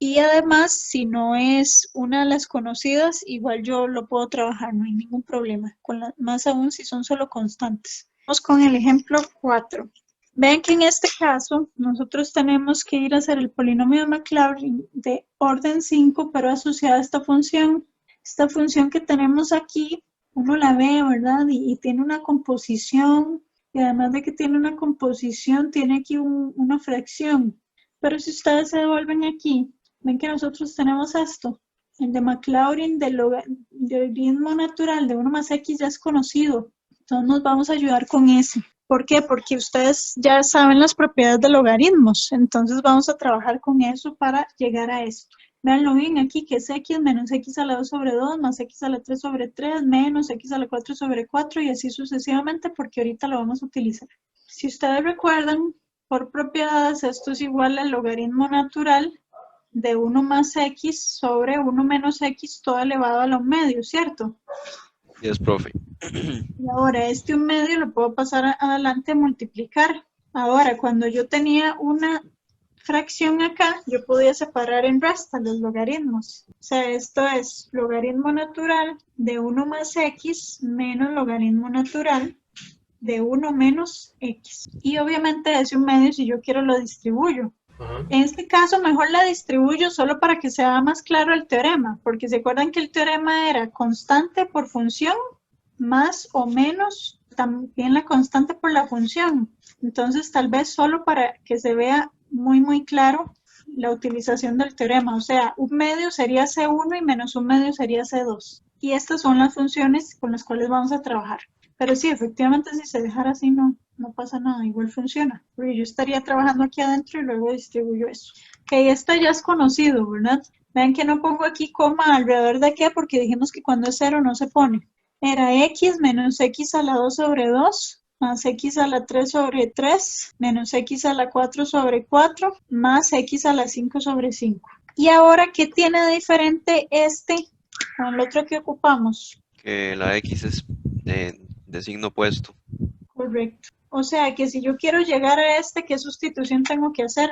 Y además, si no es una de las conocidas, igual yo lo puedo trabajar, no hay ningún problema. Más aún si son solo constantes. Vamos con el ejemplo 4. Vean que en este caso, nosotros tenemos que ir a hacer el polinomio de Maclaurin de orden 5, pero asociada a esta función. Esta función que tenemos aquí, uno la ve, ¿verdad? Y tiene una composición, y además de que tiene una composición, tiene aquí una fracción. Pero si ustedes se devuelven aquí, ven que nosotros tenemos esto. El de Maclaurin del logaritmo natural de 1 más x ya es conocido. Entonces nos vamos a ayudar con ese. ¿Por qué? Porque ustedes ya saben las propiedades de logaritmos. Entonces vamos a trabajar con eso para llegar a esto. Veanlo bien aquí que es x menos x a la 2 sobre 2 más x a la 3 sobre 3 menos x a la 4 sobre 4 y así sucesivamente porque ahorita lo vamos a utilizar. Si ustedes recuerdan, por propiedades esto es igual al logaritmo natural de 1 más x sobre 1 menos x todo elevado a la 1 medio, ¿cierto? Yes, profe. Y ahora 1 medio lo puedo pasar adelante a multiplicar. Ahora, cuando yo tenía una fracción acá, yo podía separar en resta los logaritmos. O sea, esto es logaritmo natural de 1 más x menos logaritmo natural de 1 menos x. Y obviamente ese 1 medio, si yo quiero, lo distribuyo. Ajá. En este caso, mejor la distribuyo solo para que sea más claro el teorema, porque se acuerdan que el teorema era constante por función más o menos también la constante por la función. Entonces, tal vez solo para que se vea muy claro la utilización del teorema. O sea, 1 medio sería C1 y menos 1 medio sería C2. Y estas son las funciones con las cuales vamos a trabajar. Pero sí, efectivamente, si se dejara así, no pasa nada, igual funciona. Porque yo estaría trabajando aquí adentro y luego distribuyo eso. Ok, esto ya es conocido, ¿verdad? Vean que no pongo aquí coma alrededor de qué, porque dijimos que cuando es 0 no se pone. Era x menos x a la 2 sobre 2, más x a la 3 sobre 3, menos x a la 4 sobre 4, más x a la 5 sobre 5. Y ahora, ¿qué tiene de diferente este con el otro que ocupamos? Que la X es de signo opuesto. Correcto. O sea, que si yo quiero llegar a este, ¿qué sustitución tengo que hacer?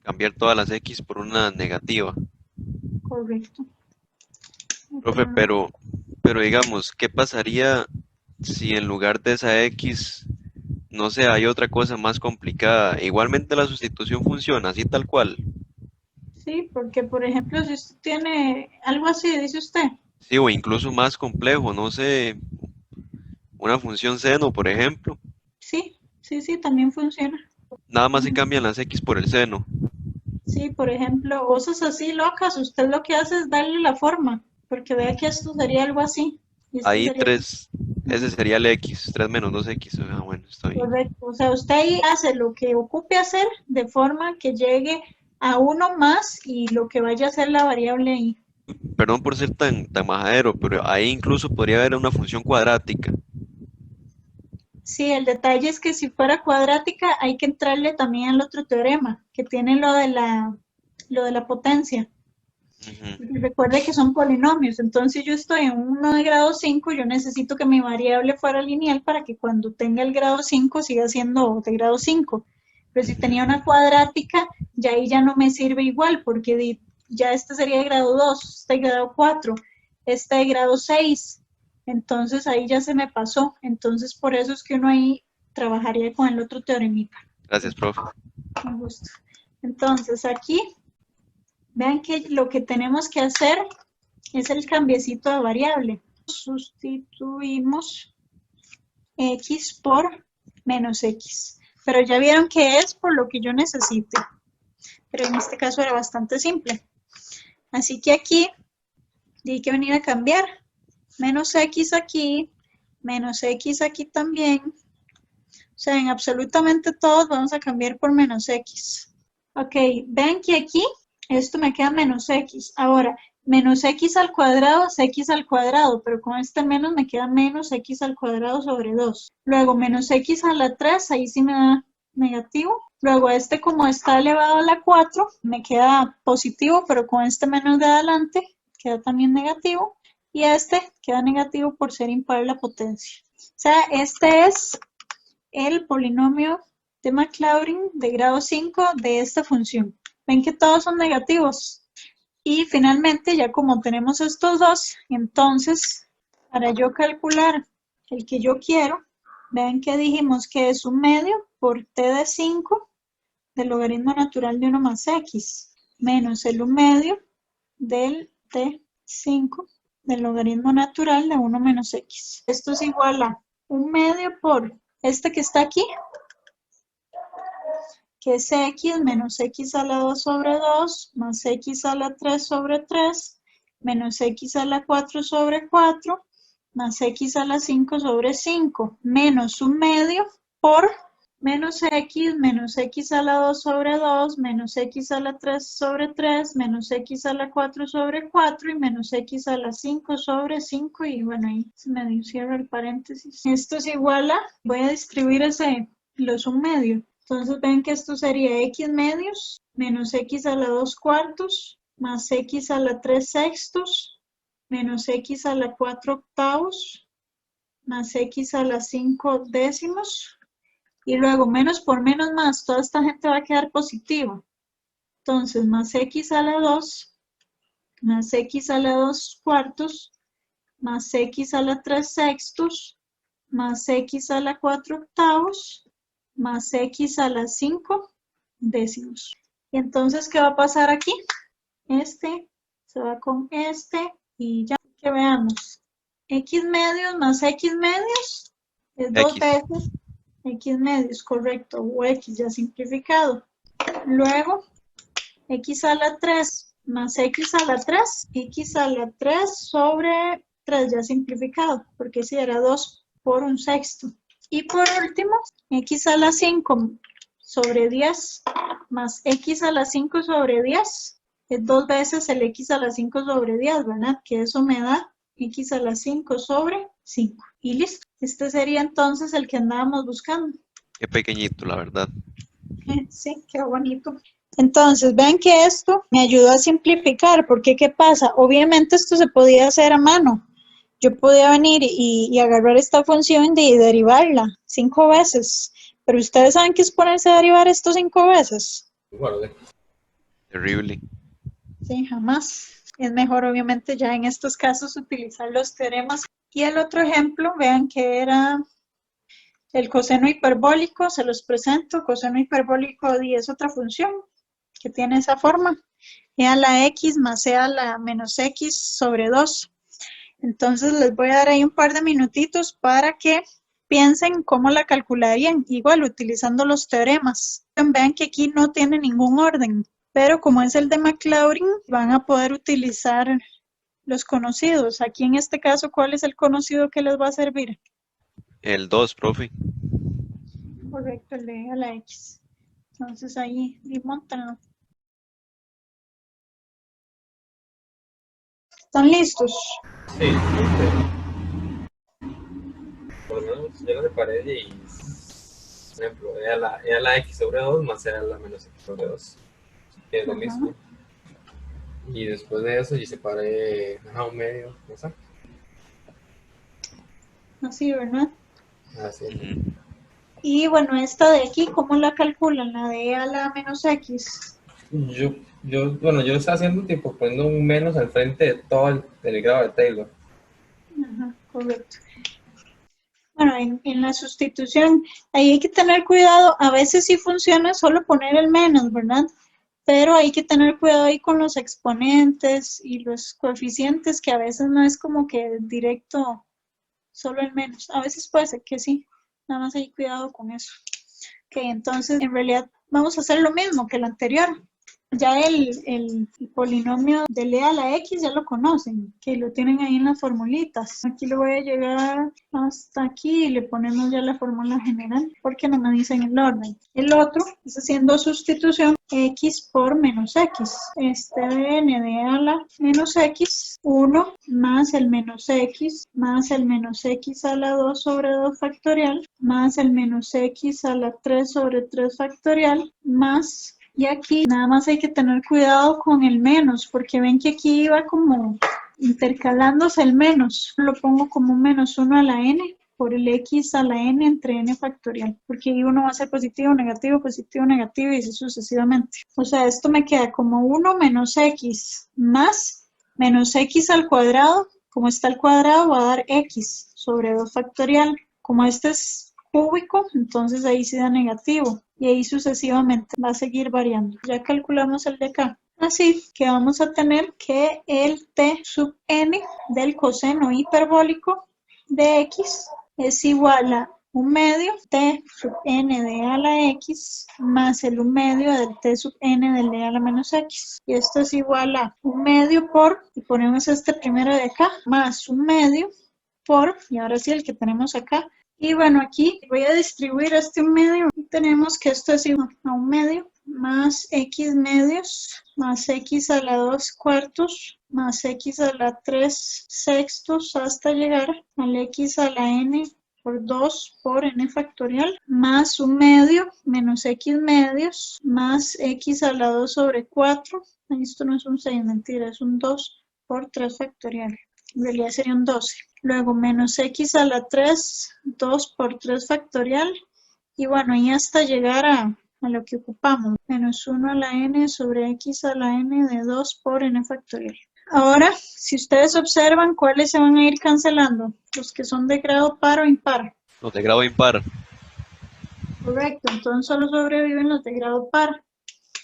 Cambiar todas las X por una negativa. Correcto. Profe, pero digamos, ¿qué pasaría si en lugar de esa X, no sé, hay otra cosa más complicada? Igualmente la sustitución funciona, así tal cual. Sí, porque por ejemplo, si usted tiene algo así, dice usted. Sí, o incluso más complejo, no sé, una función seno, por ejemplo. Sí, también funciona. Nada más se cambian las X por el seno. Sí, por ejemplo, cosas así locas, usted lo que hace es darle la forma, porque vea que esto sería algo así. Y esto Ahí sería 3, ese sería el X, 3 menos 2X. Ah, bueno, está bien. correcto. O sea, usted ahí hace lo que ocupe hacer de forma que llegue a uno más y lo que vaya a ser la variable ahí. Perdón por ser tan majadero, pero ahí incluso podría haber una función cuadrática. Sí, el detalle es que si fuera cuadrática hay que entrarle también al otro teorema, que tiene lo de la potencia. Ujú. Recuerde que son polinomios, entonces yo estoy en uno de grado 5, yo necesito que mi variable fuera lineal para que cuando tenga el grado 5 siga siendo de grado 5. Pero si tenía una cuadrática, ya ahí ya no me sirve igual, porque ya este sería de grado 2, este de grado 4, este de grado 6. Entonces ahí ya se me pasó. Entonces por eso es que uno ahí trabajaría con el otro teoremita. Gracias, profe. Con gusto. Entonces aquí vean que lo que tenemos que hacer es el cambiecito de variable. Sustituimos x por menos x. Pero ya vieron que es por lo que yo necesite. Pero en este caso era bastante simple. Así que aquí hay que venir a cambiar. Menos x aquí, menos x aquí también. O sea, en absolutamente todos vamos a cambiar por menos x. Ok, ven que aquí esto me queda menos x. Ahora, menos x al cuadrado es x al cuadrado, pero con este menos me queda menos x al cuadrado sobre 2. Luego, menos x a la 3, ahí sí me da negativo. Luego, este como está elevado a la 4, me queda positivo, pero con este menos de adelante queda también negativo. Y este queda negativo por ser impar la potencia. O sea, este es el polinomio de Maclaurin de grado 5 de esta función. Ven que todos son negativos. Y finalmente, ya como tenemos estos dos, entonces, para yo calcular el que yo quiero, ven que dijimos que es 1 medio por t de 5 del logaritmo natural de 1 más x, menos el 1 medio del t 5 del logaritmo natural de 1 menos x. Esto es igual a 1 medio por este que está aquí, que es x menos x a la 2 sobre 2, más x a la 3 sobre 3, menos x a la 4 sobre 4, más x a la 5 sobre 5, menos 1 medio por menos x a la 2 sobre 2, menos x a la 3 sobre 3, menos x a la 4 sobre 4 y menos x a la 5 sobre 5 y bueno, ahí se me cierra el paréntesis. Esto es igual a, voy a distribuir los 1 medio. Entonces ven que esto sería x medios menos x a la 2 cuartos más x a la 3 sextos menos x a la 4 octavos más x a la 5 décimos y luego menos por menos más, toda esta gente va a quedar positiva. Entonces más x a la 2 más x a la 2 cuartos más x a la 3 sextos más x a la 4 octavos más x a la 5 décimos. Y entonces, ¿qué va a pasar aquí? Este se va con este y ya que veamos. X medios más X medios es dos X. veces X medios, correcto, o X ya simplificado. Luego, X a la 3 más X a la 3, X a la 3 sobre 3 ya simplificado, porque si era 2 por un sexto. Y por último, X a la 5 sobre 10 más X a la 5 sobre 10 es dos veces el X a la 5 sobre 10, ¿verdad? Que eso me da X a la 5 sobre 5. Y listo. Este sería entonces el que andábamos buscando. Qué pequeñito, la verdad. Sí, qué bonito. Entonces, vean que esto me ayudó a simplificar, porque ¿qué pasa? Obviamente esto se podía hacer a mano. Yo podía venir y agarrar esta función y derivarla 5 veces. Pero ustedes saben qué es ponerse a derivar esto 5 veces. Guarde. Terrible. Sí, jamás. Es mejor, obviamente, ya en estos casos utilizar los teoremas. Y el otro ejemplo, vean que era el coseno hiperbólico, se los presento. Coseno hiperbólico y es otra función que tiene esa forma. E a la x más e a la menos x sobre 2. Entonces les voy a dar ahí un par de minutitos para que piensen cómo la calcularían, igual utilizando los teoremas. Vean que aquí no tiene ningún orden, pero como es el de Maclaurin, van a poder utilizar los conocidos. Aquí en este caso, ¿cuál es el conocido que les va a servir? El 2, profe. Correcto, el de a la x. Entonces ahí, y montanlo. ¿Están listos? Sí, por lo menos yo lo separé y, por ejemplo, e a la x sobre 2 más e a la menos x sobre 2, que es lo mismo. Y después de eso yo separé un medio, exacto. Así, ¿verdad? Así es. Ujú. Y bueno, esta de aquí, ¿cómo la calculan? La de e a la menos x. Bueno, yo estaba haciendo tipo poniendo un menos al frente de todo el grado de Taylor. Ajá, correcto. Bueno, en la sustitución, ahí hay que tener cuidado. A veces sí funciona solo poner el menos, ¿verdad? Pero hay que tener cuidado ahí con los exponentes y los coeficientes, que a veces no es como que directo solo el menos. A veces puede ser que sí. Nada más hay cuidado con eso. Ok, entonces en realidad vamos a hacer lo mismo que el anterior. Ya el polinomio de e a la x ya lo conocen, que lo tienen ahí en las formulitas. Aquí lo voy a llegar hasta aquí y le ponemos ya la fórmula general, porque no me dicen el orden. El otro es haciendo sustitución x por menos x. Este de n de e a la menos x, 1 más el menos x a la 2 sobre 2 factorial, más el menos x a la 3 sobre 3 factorial, más... Y aquí nada más hay que tener cuidado con el menos, porque ven que aquí iba como intercalándose el menos. Lo pongo como menos 1 a la n por el x a la n entre n factorial, porque ahí uno va a ser positivo, negativo y así sucesivamente. O sea, esto me queda como 1 menos x más menos x al cuadrado. Como está al cuadrado va a dar x sobre 2 factorial. Como este es cúbico, entonces ahí sí da negativo. Y ahí sucesivamente va a seguir variando. Ya calculamos el de acá. Así que vamos a tener que el t sub n del coseno hiperbólico de x es igual a 1 medio t sub n de e a la x más el 1 medio del t sub n del e a la menos x. Y esto es igual a 1 medio por, y ponemos este primero de acá, más 1 medio por, y ahora sí el que tenemos acá. Y bueno, aquí voy a distribuir este 1 medio. Tenemos que esto es igual a 1 medio más x medios más x a la 2 cuartos más x a la 3 sextos hasta llegar al x a la n por 2 por n factorial más 1 medio menos x medios más x a la 2 sobre 4. Esto no es un 6, mentira, es un 2 por 3 factorial. En realidad sería un 12. Luego menos x a la 3, 2 por 3 factorial. Y bueno, y hasta llegar a lo que ocupamos. Menos 1 a la n sobre x a la n de 2 por n factorial. Ahora, si ustedes observan, ¿cuáles se van a ir cancelando? Los que son de grado par o impar. Los de grado impar. Correcto, entonces solo sobreviven los de grado par.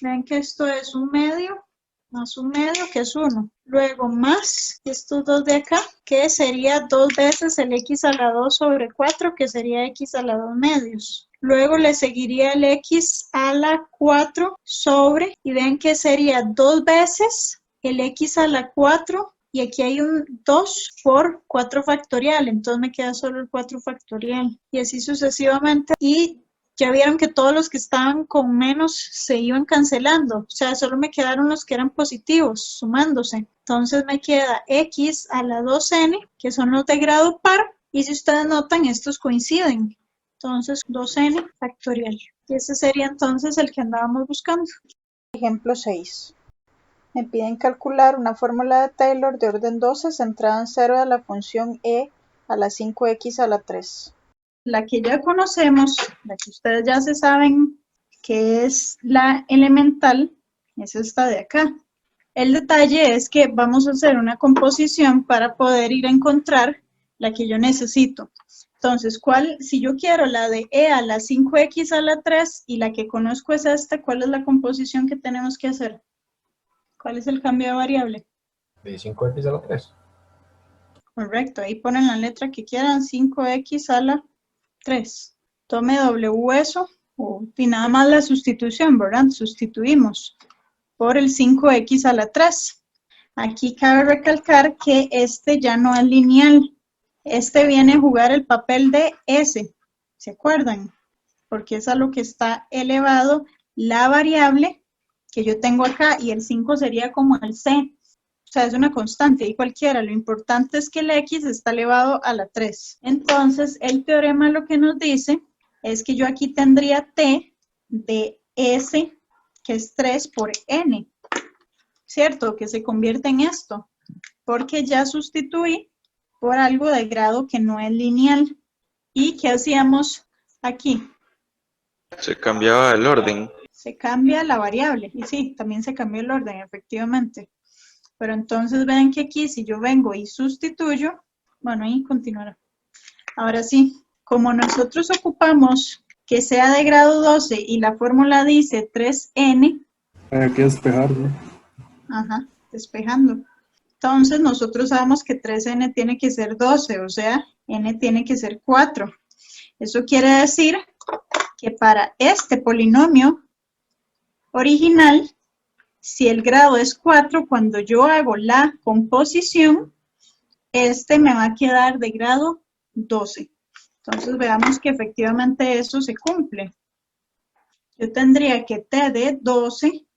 Vean que esto es un medio más un medio, que es 1. Luego más estos dos de acá, que sería 2 veces el x a la 2 sobre 4, que sería x a la 2 medios. Luego le seguiría el x a la 4 sobre, y ven que sería 2 veces el x a la 4, y aquí hay un 2 por 4 factorial, entonces me queda solo el 4 factorial, y así sucesivamente. Y ya vieron que todos los que estaban con menos se iban cancelando, o sea, solo me quedaron los que eran positivos, sumándose. Entonces me queda x a la 2n, que son los de grado par, y si ustedes notan, estos coinciden. Entonces, 2n factorial. Y ese sería entonces el que andábamos buscando. Ejemplo 6. Me piden calcular una fórmula de Taylor de orden 12 centrada en 0 de la función e a la 5x a la 3. La que ya conocemos, la que ustedes ya se saben que es la elemental, es esta de acá. El detalle es que vamos a hacer una composición para poder ir a encontrar la que yo necesito. Entonces, si yo quiero la de e a la 5x a la 3 y la que conozco es esta, ¿cuál es la composición que tenemos que hacer? ¿Cuál es el cambio de variable? De 5x a la 3. Correcto, ahí ponen la letra que quieran, 5x a la 3. Tome W eso, y nada más la sustitución, ¿verdad? Sustituimos por el 5x a la 3. Aquí cabe recalcar que este ya no es lineal. Este viene a jugar el papel de S, ¿se acuerdan? Porque es a lo que está elevado la variable que yo tengo acá, y el 5 sería como el C. O sea, es una constante, y cualquiera. Lo importante es que el X está elevado a la 3. Entonces, el teorema lo que nos dice es que yo aquí tendría T de S, que es 3 por N. ¿Cierto? Que se convierte en esto. Porque ya sustituí por algo de grado que no es lineal. ¿Y qué hacíamos aquí? Se cambiaba el orden. Se cambia la variable. Y sí, también se cambió el orden, efectivamente. Pero entonces ven que aquí si yo vengo y sustituyo, bueno, ahí continuará. Ahora sí, como nosotros ocupamos que sea de grado 12 y la fórmula dice 3n. Hay que despejarlo. Ajá, despejando. Entonces nosotros sabemos que 3n tiene que ser 12, o sea, n tiene que ser 4. Eso quiere decir que para este polinomio original, si el grado es 4, cuando yo hago la composición, este me va a quedar de grado 12. Entonces veamos que efectivamente eso se cumple. Yo tendría que t de 12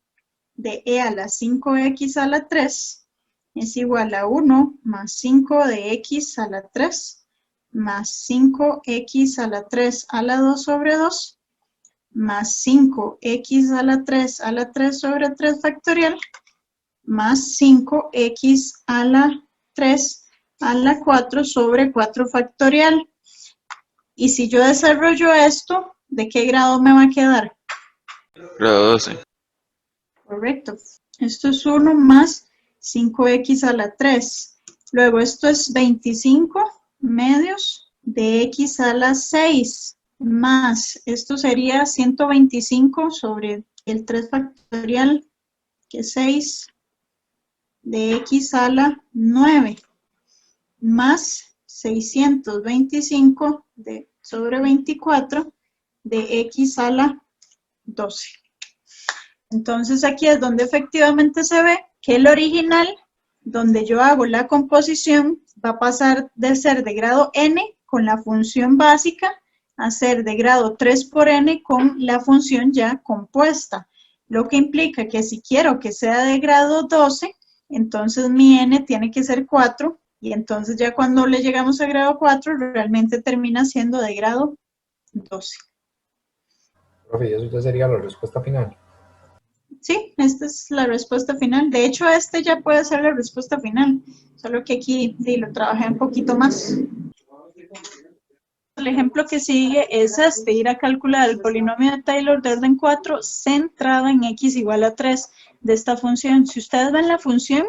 de e a la 5x a la 3 es igual a 1 más 5 de x a la 3 más 5x a la 3 a la 2 sobre 2 más 5x a la 3 sobre 3 factorial, más 5x a la 3 a la 4 sobre 4 factorial. Y si yo desarrollo esto, ¿de qué grado me va a quedar? Grado 12. Correcto. Esto es 1 más 5x a la 3. Luego esto es 25 medios de x a la 6. Más, esto sería 125 sobre el 3 factorial, que es 6, de x a la 9, más 625 sobre 24 de x a la 12. Entonces aquí es donde efectivamente se ve que el original, donde yo hago la composición, va a pasar de ser de grado n con la función básica a ser de grado 3 por n con la función ya compuesta, lo que implica que si quiero que sea de grado 12, entonces mi n tiene que ser 4, y entonces ya cuando le llegamos a grado 4, realmente termina siendo de grado 12. Profe, ¿y eso ya sería la respuesta final? Sí, esta es la respuesta final. De hecho, este ya puede ser la respuesta final, solo que aquí lo trabajé un poquito más. El ejemplo que sigue es ir a calcular el polinomio de Taylor de orden 4 centrado en x igual a 3 de esta función. Si ustedes ven la función,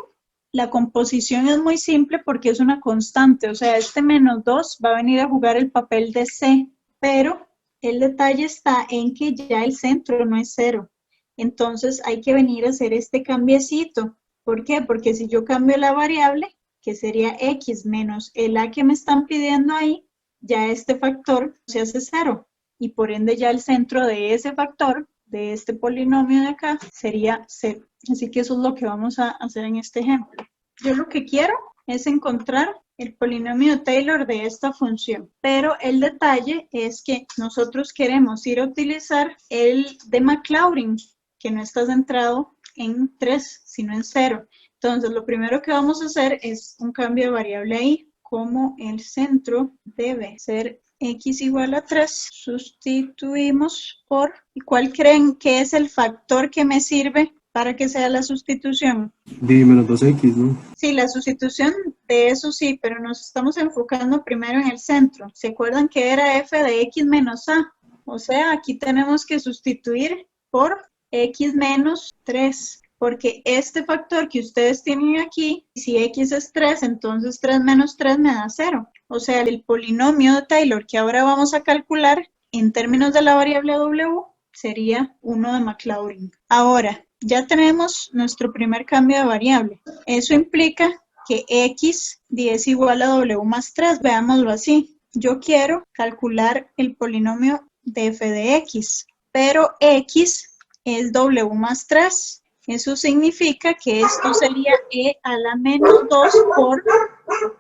La composición es muy simple porque es una constante, o sea, este menos 2 va a venir a jugar el papel de C, pero el detalle está en que ya el centro no es 0. Entonces hay que venir a hacer este cambiecito. ¿Por qué? Porque si yo cambio la variable, que sería x menos el a que me están pidiendo ahí, ya este factor se hace 0. Y por ende ya el centro de ese factor, de este polinomio de acá, sería 0. Así que eso es lo que vamos a hacer en este ejemplo. Yo lo que quiero es encontrar el polinomio de Taylor de esta función. Pero el detalle es que nosotros queremos ir a utilizar el de Maclaurin, que no está centrado en 3, sino en 0. Entonces, lo primero que vamos a hacer es un cambio de variable ahí, como el centro debe ser x igual a 3, sustituimos por, ¿y cuál creen que es el factor que me sirve para que sea la sustitución? De menos 2x, ¿no? Sí, la sustitución de eso sí, pero nos estamos enfocando primero en el centro. ¿Se acuerdan que era f de x menos a? O sea, aquí tenemos que sustituir por x menos 3, porque este factor que ustedes tienen aquí, si x es 3, entonces 3 menos 3 me da 0. O sea, el polinomio de Taylor que ahora vamos a calcular en términos de la variable w sería 1 de Maclaurin. Ahora, ya tenemos nuestro primer cambio de variable. Eso implica que x es igual a w más 3, veámoslo así. Yo quiero calcular el polinomio de f de x, pero x es w más 3. Eso significa que esto sería e a la menos 2 por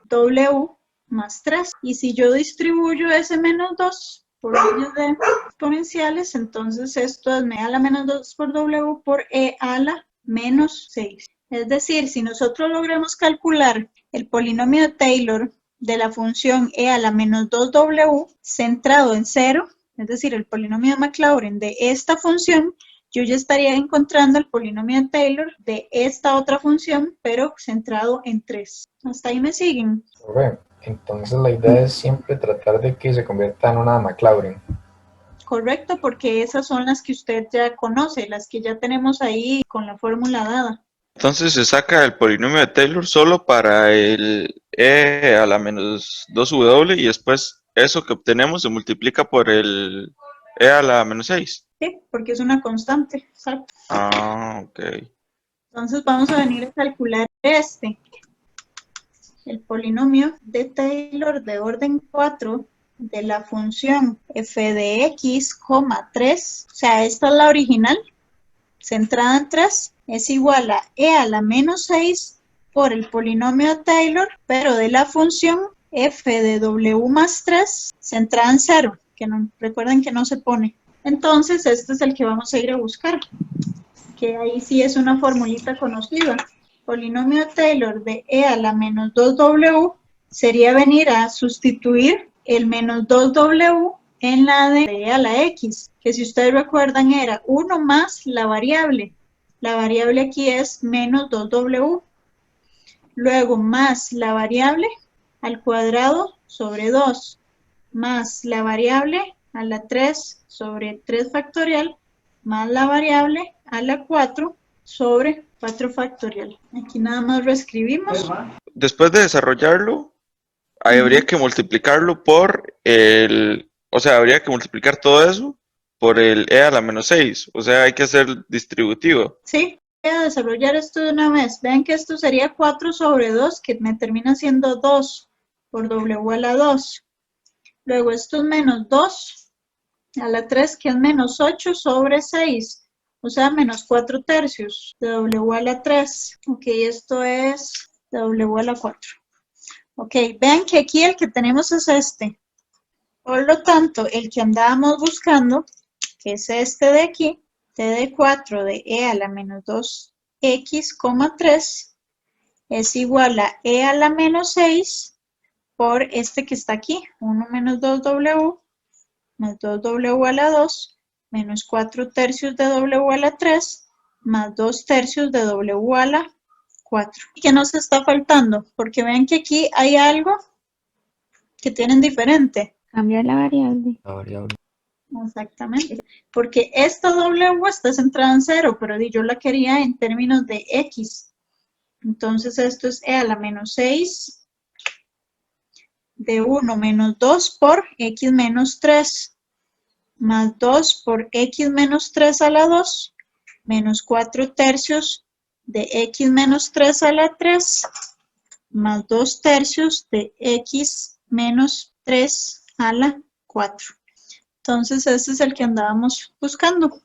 w más 3. Y si yo distribuyo ese menos 2 por medios de exponenciales, entonces esto es e a la menos 2 por w por e a la menos 6. Es decir, si nosotros logramos calcular el polinomio de Taylor de la función e a la menos 2w centrado en 0, es decir, el polinomio de Maclaurin de esta función, yo ya estaría encontrando el polinomio de Taylor de esta otra función, pero centrado en 3. ¿Hasta ahí me siguen? Entonces la idea es siempre tratar de que se convierta en una Maclaurin. Correcto, porque esas son las que usted ya conoce, las que ya tenemos ahí con la fórmula dada. Entonces se saca el polinomio de Taylor solo para el e a la menos 2w y después eso que obtenemos se multiplica por el e a la menos 6. Sí, porque es una constante, exacto. Ah, ok. Entonces vamos a venir a calcular el polinomio de Taylor de orden 4 de la función f de x, 3, o sea, esta es la original, centrada en 3, es igual a e a la menos 6 por el polinomio de Taylor, pero de la función f de w más 3, centrada en 0, que no, recuerden que no se pone. Entonces, este es el que vamos a ir a buscar, que ahí sí es una formulita conocida. Polinomio de Taylor de e a la menos 2w sería venir a sustituir el menos 2w en la de e a la x, que si ustedes recuerdan era 1 más la variable. La variable aquí es menos 2w. Luego más la variable al cuadrado sobre 2, más la variable a la 3 sobre 3 factorial, más la variable a la 4 sobre 4 factorial. Aquí nada más reescribimos. Después de desarrollarlo, habría que multiplicarlo por el, o sea, habría que multiplicar todo eso por el e a la menos 6, o sea, hay que hacer distributivo. Sí, voy a desarrollar esto de una vez. Vean que esto sería 4 sobre 2, que me termina siendo 2 por w a la 2. Luego esto es menos 2 a la 3, que es menos 8 sobre 6, o sea, menos 4 tercios de w a la 3. Ok, esto es de w a la 4. Ok, vean que aquí el que tenemos es este. Por lo tanto, el que andábamos buscando, que es este de aquí, t de 4 de e a la menos 2x, 3, es igual a e a la menos 6 por este que está aquí, 1 menos 2w, más 2w a la 2, menos 4 tercios de w a la 3, más 2 tercios de w a la 4. ¿Qué nos está faltando? Porque ven que aquí hay algo que tienen diferente. Cambiar la variable. La variable. Exactamente. Porque esta w está centrada en 0, pero yo la quería en términos de x. Entonces esto es e a la menos 6 de 1 menos 2 por x menos 3 más 2 por x menos 3 a la 2 menos 4 tercios de x menos 3 a la 3 más 2 tercios de x menos 3 a la 4. Entonces este es el que andábamos buscando,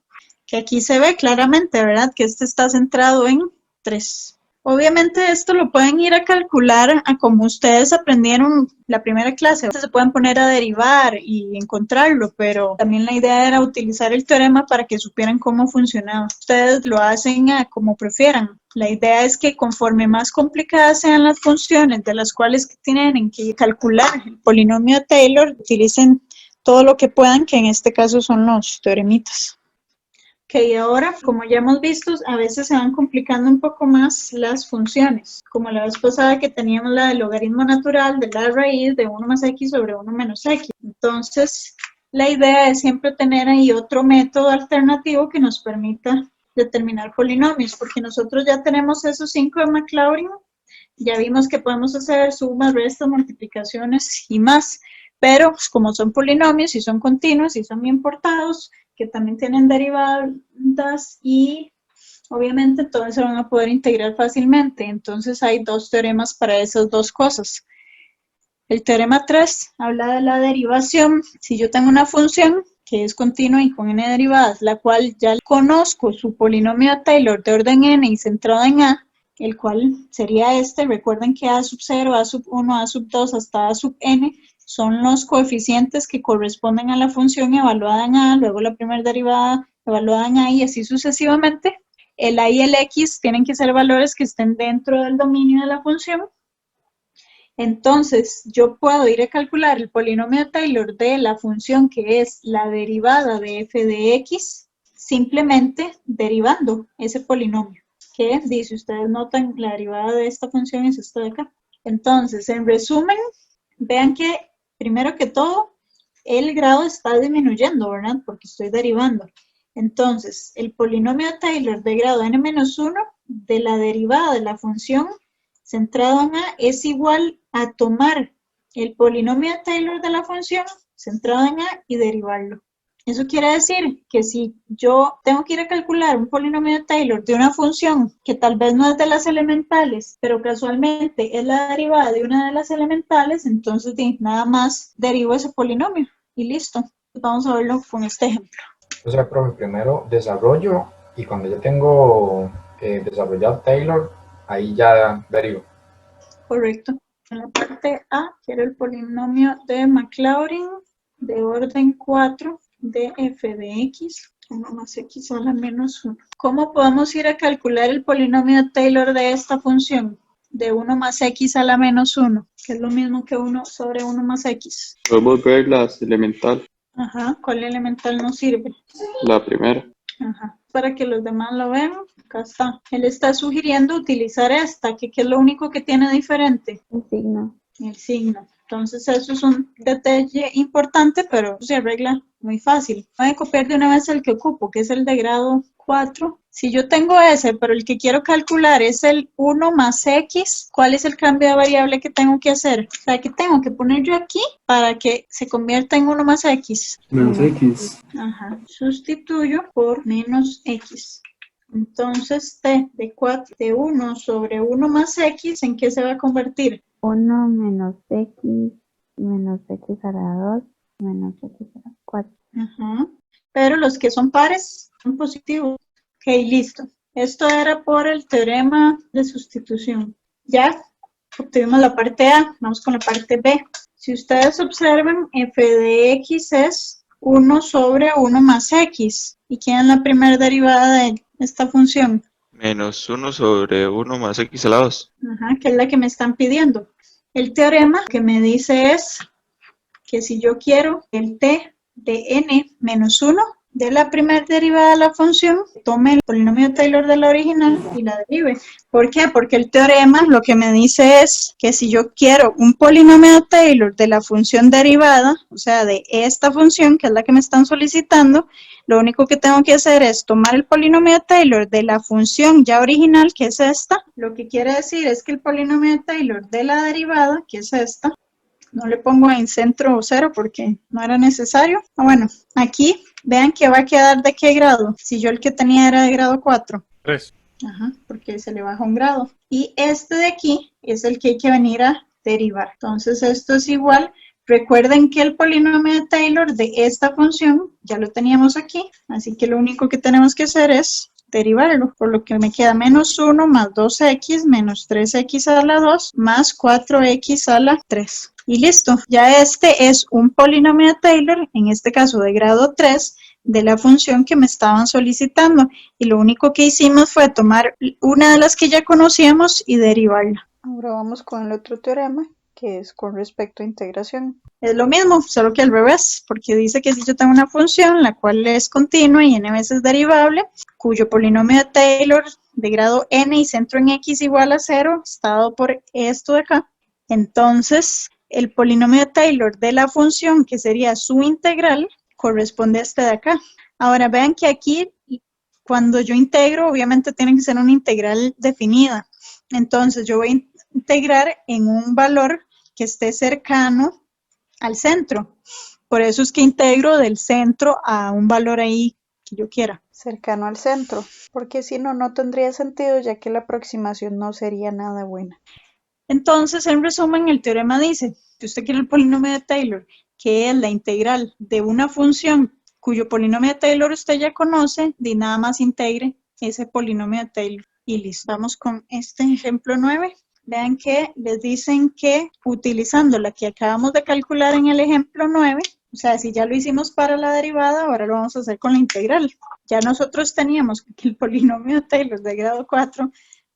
que aquí se ve claramente, ¿verdad? Que este está centrado en 3. Obviamente esto lo pueden ir a calcular a como ustedes aprendieron la primera clase. Se pueden poner a derivar y encontrarlo, pero también la idea era utilizar el teorema para que supieran cómo funcionaba. Ustedes lo hacen a como prefieran. La idea es que conforme más complicadas sean las funciones de las cuales tienen que calcular el polinomio de Taylor, utilicen todo lo que puedan, que en este caso son los teoremitas. Ok, ahora, como ya hemos visto, a veces se van complicando un poco más las funciones, como la vez pasada que teníamos la del logaritmo natural de la raíz de 1 más x sobre 1 menos x. Entonces, la idea es siempre tener ahí otro método alternativo que nos permita determinar polinomios, porque nosotros ya tenemos esos 5 de Maclaurin, ya vimos que podemos hacer sumas, restas, multiplicaciones y más, pero pues, como son polinomios y son continuos y son bien portados, que también tienen derivadas y obviamente todos se van a poder integrar fácilmente. Entonces hay dos teoremas para esas dos cosas. El teorema 3 habla de la derivación. Si yo tengo una función que es continua y con n derivadas, la cual ya conozco su polinomio de Taylor de orden n y centrado en a, el cual sería este. Recuerden que a sub 0, a sub 1, a sub 2 hasta a sub n son los coeficientes que corresponden a la función evaluada en a, luego la primera derivada evaluada en a y así sucesivamente. El a y el x tienen que ser valores que estén dentro del dominio de la función. Entonces, yo puedo ir a calcular el polinomio de Taylor de la función que es la derivada de f de x, simplemente derivando ese polinomio, que dice, ustedes notan, la derivada de esta función es esta de acá. Entonces, en resumen, vean que primero que todo, el grado está disminuyendo, ¿verdad? Porque estoy derivando. Entonces, el polinomio de Taylor de grado n-1 de la derivada de la función centrado en a es igual a tomar el polinomio de Taylor de la función centrado en a y derivarlo. Eso quiere decir que si yo tengo que ir a calcular un polinomio de Taylor de una función que tal vez no es de las elementales, pero casualmente es la derivada de una de las elementales, entonces nada más derivo ese polinomio y listo. Vamos a verlo con este ejemplo. O sea, profe, primero desarrollo y cuando ya tengo desarrollado Taylor, ahí ya derivo. Correcto. En la parte A, que era el polinomio de Maclaurin de orden 4 de f de x, 1 más x a la menos 1. ¿Cómo podemos ir a calcular el polinomio de Taylor de esta función? De 1 más x a la menos 1, que es lo mismo que 1 sobre 1 más x. Podemos ver las elementales. Ajá, ¿cuál elemental nos sirve? La primera. Ajá, para que los demás lo vean, acá está. Él está sugiriendo utilizar esta, que es lo único que tiene diferente. El signo. El signo. Entonces eso es un detalle importante, pero se arregla muy fácil. Voy a copiar de una vez el que ocupo, que es el de grado 4. Si yo tengo ese, pero el que quiero calcular es el 1 más x, ¿cuál es el cambio de variable que tengo que hacer? O sea, ¿qué tengo que poner yo aquí para que se convierta en 1 más x? Menos x. Ajá, sustituyo por menos x. Entonces, t de 1 sobre 1 más x, ¿en qué se va a convertir? 1 menos x a la 2, menos x a la 4. Ajá. Pero los que son pares son positivos. Ok, listo. Esto era por el teorema de sustitución. Ya obtuvimos la parte A, vamos con la parte B. Si ustedes observan, f de x es 1 sobre 1 más x. ¿Y quién es la primera derivada de esta función? Menos 1 sobre 1 más x a la 2. Ajá, que es la que me están pidiendo. El teorema que me dice es que si yo quiero el t de n menos 1, de la primera derivada de la función, tome el polinomio de Taylor de la original y la derive. ¿Por qué? Porque el teorema lo que me dice es que si yo quiero un polinomio de Taylor de la función derivada, o sea, de esta función, que es la que me están solicitando, lo único que tengo que hacer es tomar el polinomio de Taylor de la función ya original, que es esta. Lo que quiere decir es que el polinomio de Taylor de la derivada, que es esta, no le pongo en centro o cero porque no era necesario. Bueno, aquí vean que va a quedar de qué grado. Si yo el que tenía era de grado 4. 3. Ajá, porque se le baja un grado. Y este de aquí es el que hay que venir a derivar. Entonces esto es igual. Recuerden que el polinomio de Taylor de esta función ya lo teníamos aquí. Así que lo único que tenemos que hacer es derivarlo, por lo que me queda menos 1 más 2x menos 3x a la 2 más 4x a la 3. Y listo, ya este es un polinomio de Taylor, en este caso de grado 3, de la función que me estaban solicitando. Y lo único que hicimos fue tomar una de las que ya conocíamos y derivarla. Ahora vamos con el otro teorema, que es con respecto a integración. Es lo mismo, solo que al revés, porque dice que si yo tengo una función, la cual es continua y n veces derivable, cuyo polinomio de Taylor de grado n y centro en x igual a 0, está dado por esto de acá, entonces el polinomio de Taylor de la función, que sería su integral, corresponde a este de acá. Ahora vean que aquí, cuando yo integro, obviamente tiene que ser una integral definida. Entonces yo voy a integrar en un valor que esté cercano al centro. Por eso es que integro del centro a un valor ahí que yo quiera. Cercano al centro, porque si no, no tendría sentido, ya que la aproximación no sería nada buena. Entonces, en resumen, el teorema dice que usted quiere el polinomio de Taylor, que es la integral de una función cuyo polinomio de Taylor usted ya conoce, y nada más integre ese polinomio de Taylor. Y listo. Vamos con este ejemplo 9. Vean que les dicen que utilizando la que acabamos de calcular en el ejemplo 9, o sea, si ya lo hicimos para la derivada, ahora lo vamos a hacer con la integral. Ya nosotros teníamos que el polinomio de Taylor de grado 4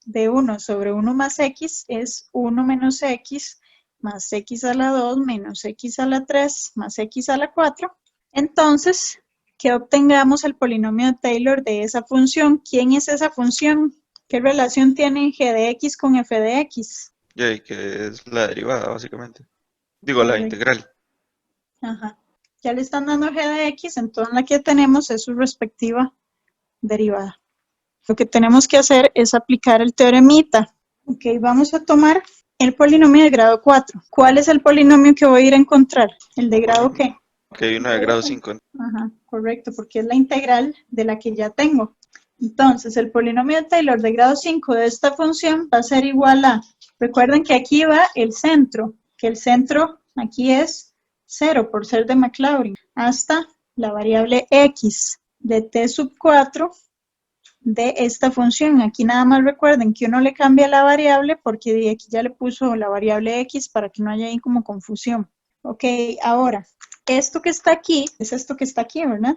de 1 sobre 1 más x es 1 menos x más x a la 2 menos x a la 3 más x a la 4. Entonces, que obtengamos el polinomio de Taylor de esa función. ¿Quién es esa función? ¿Qué relación tiene g de x con f de x? Y que es la derivada, básicamente. Digo, la Correcto. integral. Ajá. Ya le están dando g de x, entonces la que tenemos es su respectiva derivada. Lo que tenemos que hacer es aplicar el teoremita. Ok, vamos a tomar el polinomio de grado 4. ¿Cuál es el polinomio que voy a ir a encontrar? ¿El de grado qué? Ok, uno de grado 5. Ajá, correcto, porque es la integral de la que ya tengo. Entonces, el polinomio de Taylor de grado 5 de esta función va a ser igual a, recuerden que aquí va el centro, que el centro aquí es 0 por ser de Maclaurin, hasta la variable x de t sub 4 de esta función. Aquí nada más recuerden que uno le cambia la variable porque de aquí ya le puso la variable x para que no haya ahí como confusión. Ok, ahora, esto que está aquí es esto que está aquí, ¿verdad?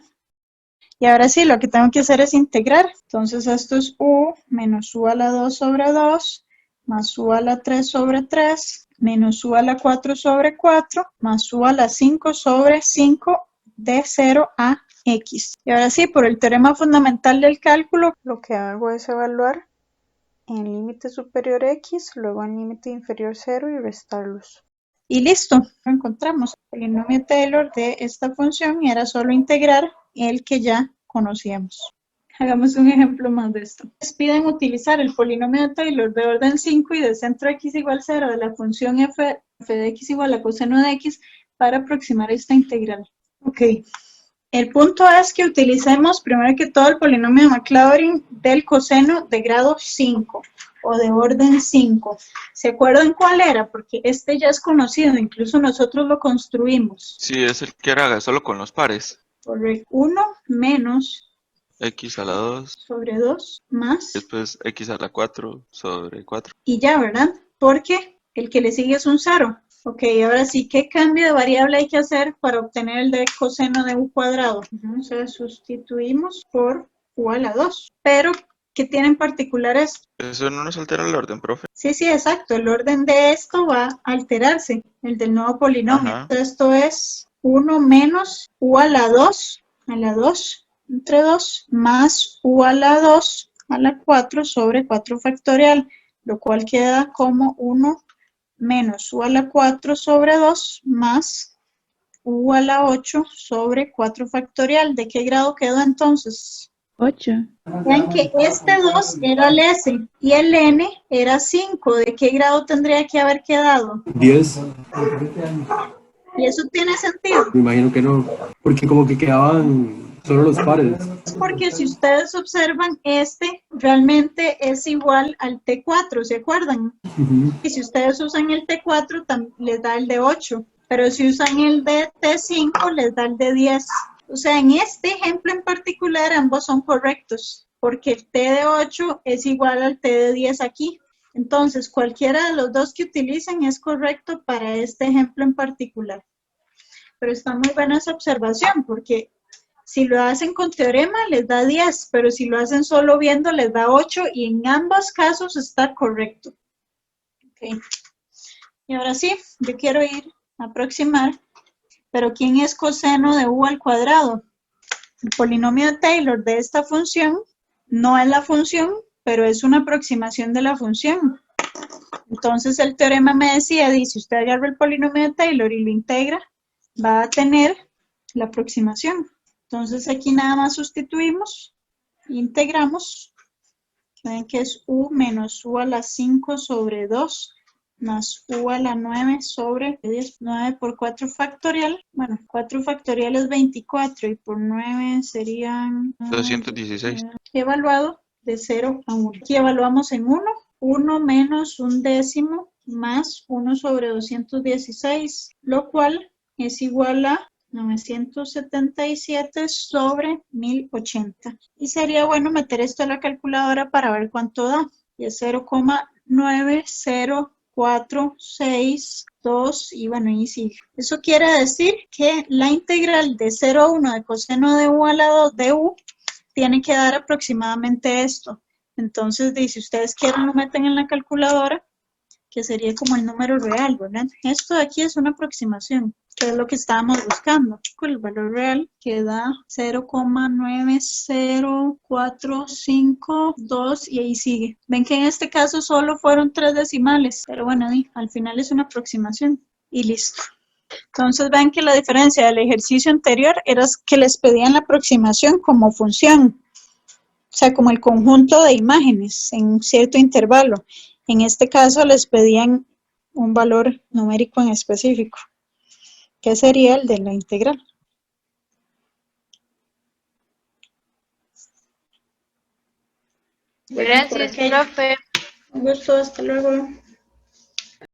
Y ahora sí, lo que tengo que hacer es integrar. Entonces esto es u menos u a la 2 sobre 2, más u a la 3 sobre 3, menos u a la 4 sobre 4, más u a la 5 sobre 5 de 0 a x. Y ahora sí, por el teorema fundamental del cálculo, Lo que hago es evaluar en límite superior x, luego en límite inferior 0 y restarlos. y listo, lo encontramos. El polinomio Taylor de esta función era solo integrar el que ya conocíamos. Hagamos un ejemplo más de esto. Les piden utilizar el polinomio de Taylor de orden 5 y de centro x igual 0 de la función f de x igual a coseno de x para aproximar esta integral. Ok. El punto es que utilicemos primero que todo el polinomio de Maclaurin del coseno de grado 5 o de orden 5. ¿Se acuerdan cuál era? Porque este ya es conocido, incluso nosotros lo construimos. Sí, es el que era solo con los pares. Correcto. 1 menos X a la 2, sobre 2 más después X a la 4 sobre 4. y ya, ¿verdad? Porque el que le sigue es un 0. Ok, ahora sí, ¿qué cambio de variable hay que hacer para obtener el de coseno de u cuadrado? O sea, sustituimos por u a la 2. Pero, ¿qué tiene en particular esto? Eso no nos altera el orden, profe. Sí, exacto. El orden de esto va a alterarse, el del nuevo polinomio. Ajá. Esto es 1 menos u a la 2 entre 2 más u a la 2 a la 4 sobre 4 factorial, lo cual queda como 1 menos u a la 4 sobre 2 más u a la 8 sobre 4 factorial. ¿De qué grado quedó entonces? 8. Vean que este 2 era el S y el N era 5. ¿De qué grado tendría que haber quedado? 10. Y eso tiene sentido. Me imagino que no, porque como que quedaban solo los pares. Porque si ustedes observan, este realmente es igual al T4, ¿se acuerdan? Ujú. Y si ustedes usan el T4, les da el de 8, pero si usan el de T5, les da el de 10. O sea, en este ejemplo en particular, ambos son correctos, porque el T de 8 es igual al T de 10 aquí. Entonces, cualquiera de los dos que utilicen es correcto para este ejemplo en particular. Pero está muy buena esa observación, porque si lo hacen con teorema les da 10, pero si lo hacen solo viendo les da 8 y en ambos casos está correcto. Okay. Y ahora sí, yo quiero ir a aproximar, pero ¿quién es coseno de u al cuadrado? El polinomio de Taylor de esta función no es la función, pero es una aproximación de la función. Entonces el teorema me decía, si usted agarra el polinomio de Taylor y lo integra, va a tener la aproximación. Entonces aquí nada más sustituimos, integramos, ven que es u menos u a la 5 sobre 2 más u a la 9 sobre 10, 9 por 4 factorial, bueno, 4 factorial es 24 y por 9 serían 216. evaluado de 0 a 1. Aquí evaluamos en 1, 1 menos un décimo más 1 sobre 216, lo cual es igual a 977 sobre 1080. Y sería bueno meter esto a la calculadora para ver cuánto da. Y es 0,90462 y bueno, y sigue. Eso quiere decir que la integral de 0 a 1 de coseno de u a la 2 de u tiene que dar aproximadamente esto. Entonces, si ustedes quieren lo meten en la calculadora, que sería como el número real, ¿verdad? Esto de aquí es una aproximación, que es lo que estábamos buscando. Con el valor real que da 0,90452 y ahí sigue. Ven que en este caso solo fueron 3 decimales, pero bueno, al final es una aproximación y listo. Entonces ven que la diferencia del ejercicio anterior era que les pedían la aproximación como función, o sea, como el conjunto de imágenes en un cierto intervalo. En este caso les pedían un valor numérico en específico, que sería el de la integral. Gracias, profe. Un gusto, hasta luego.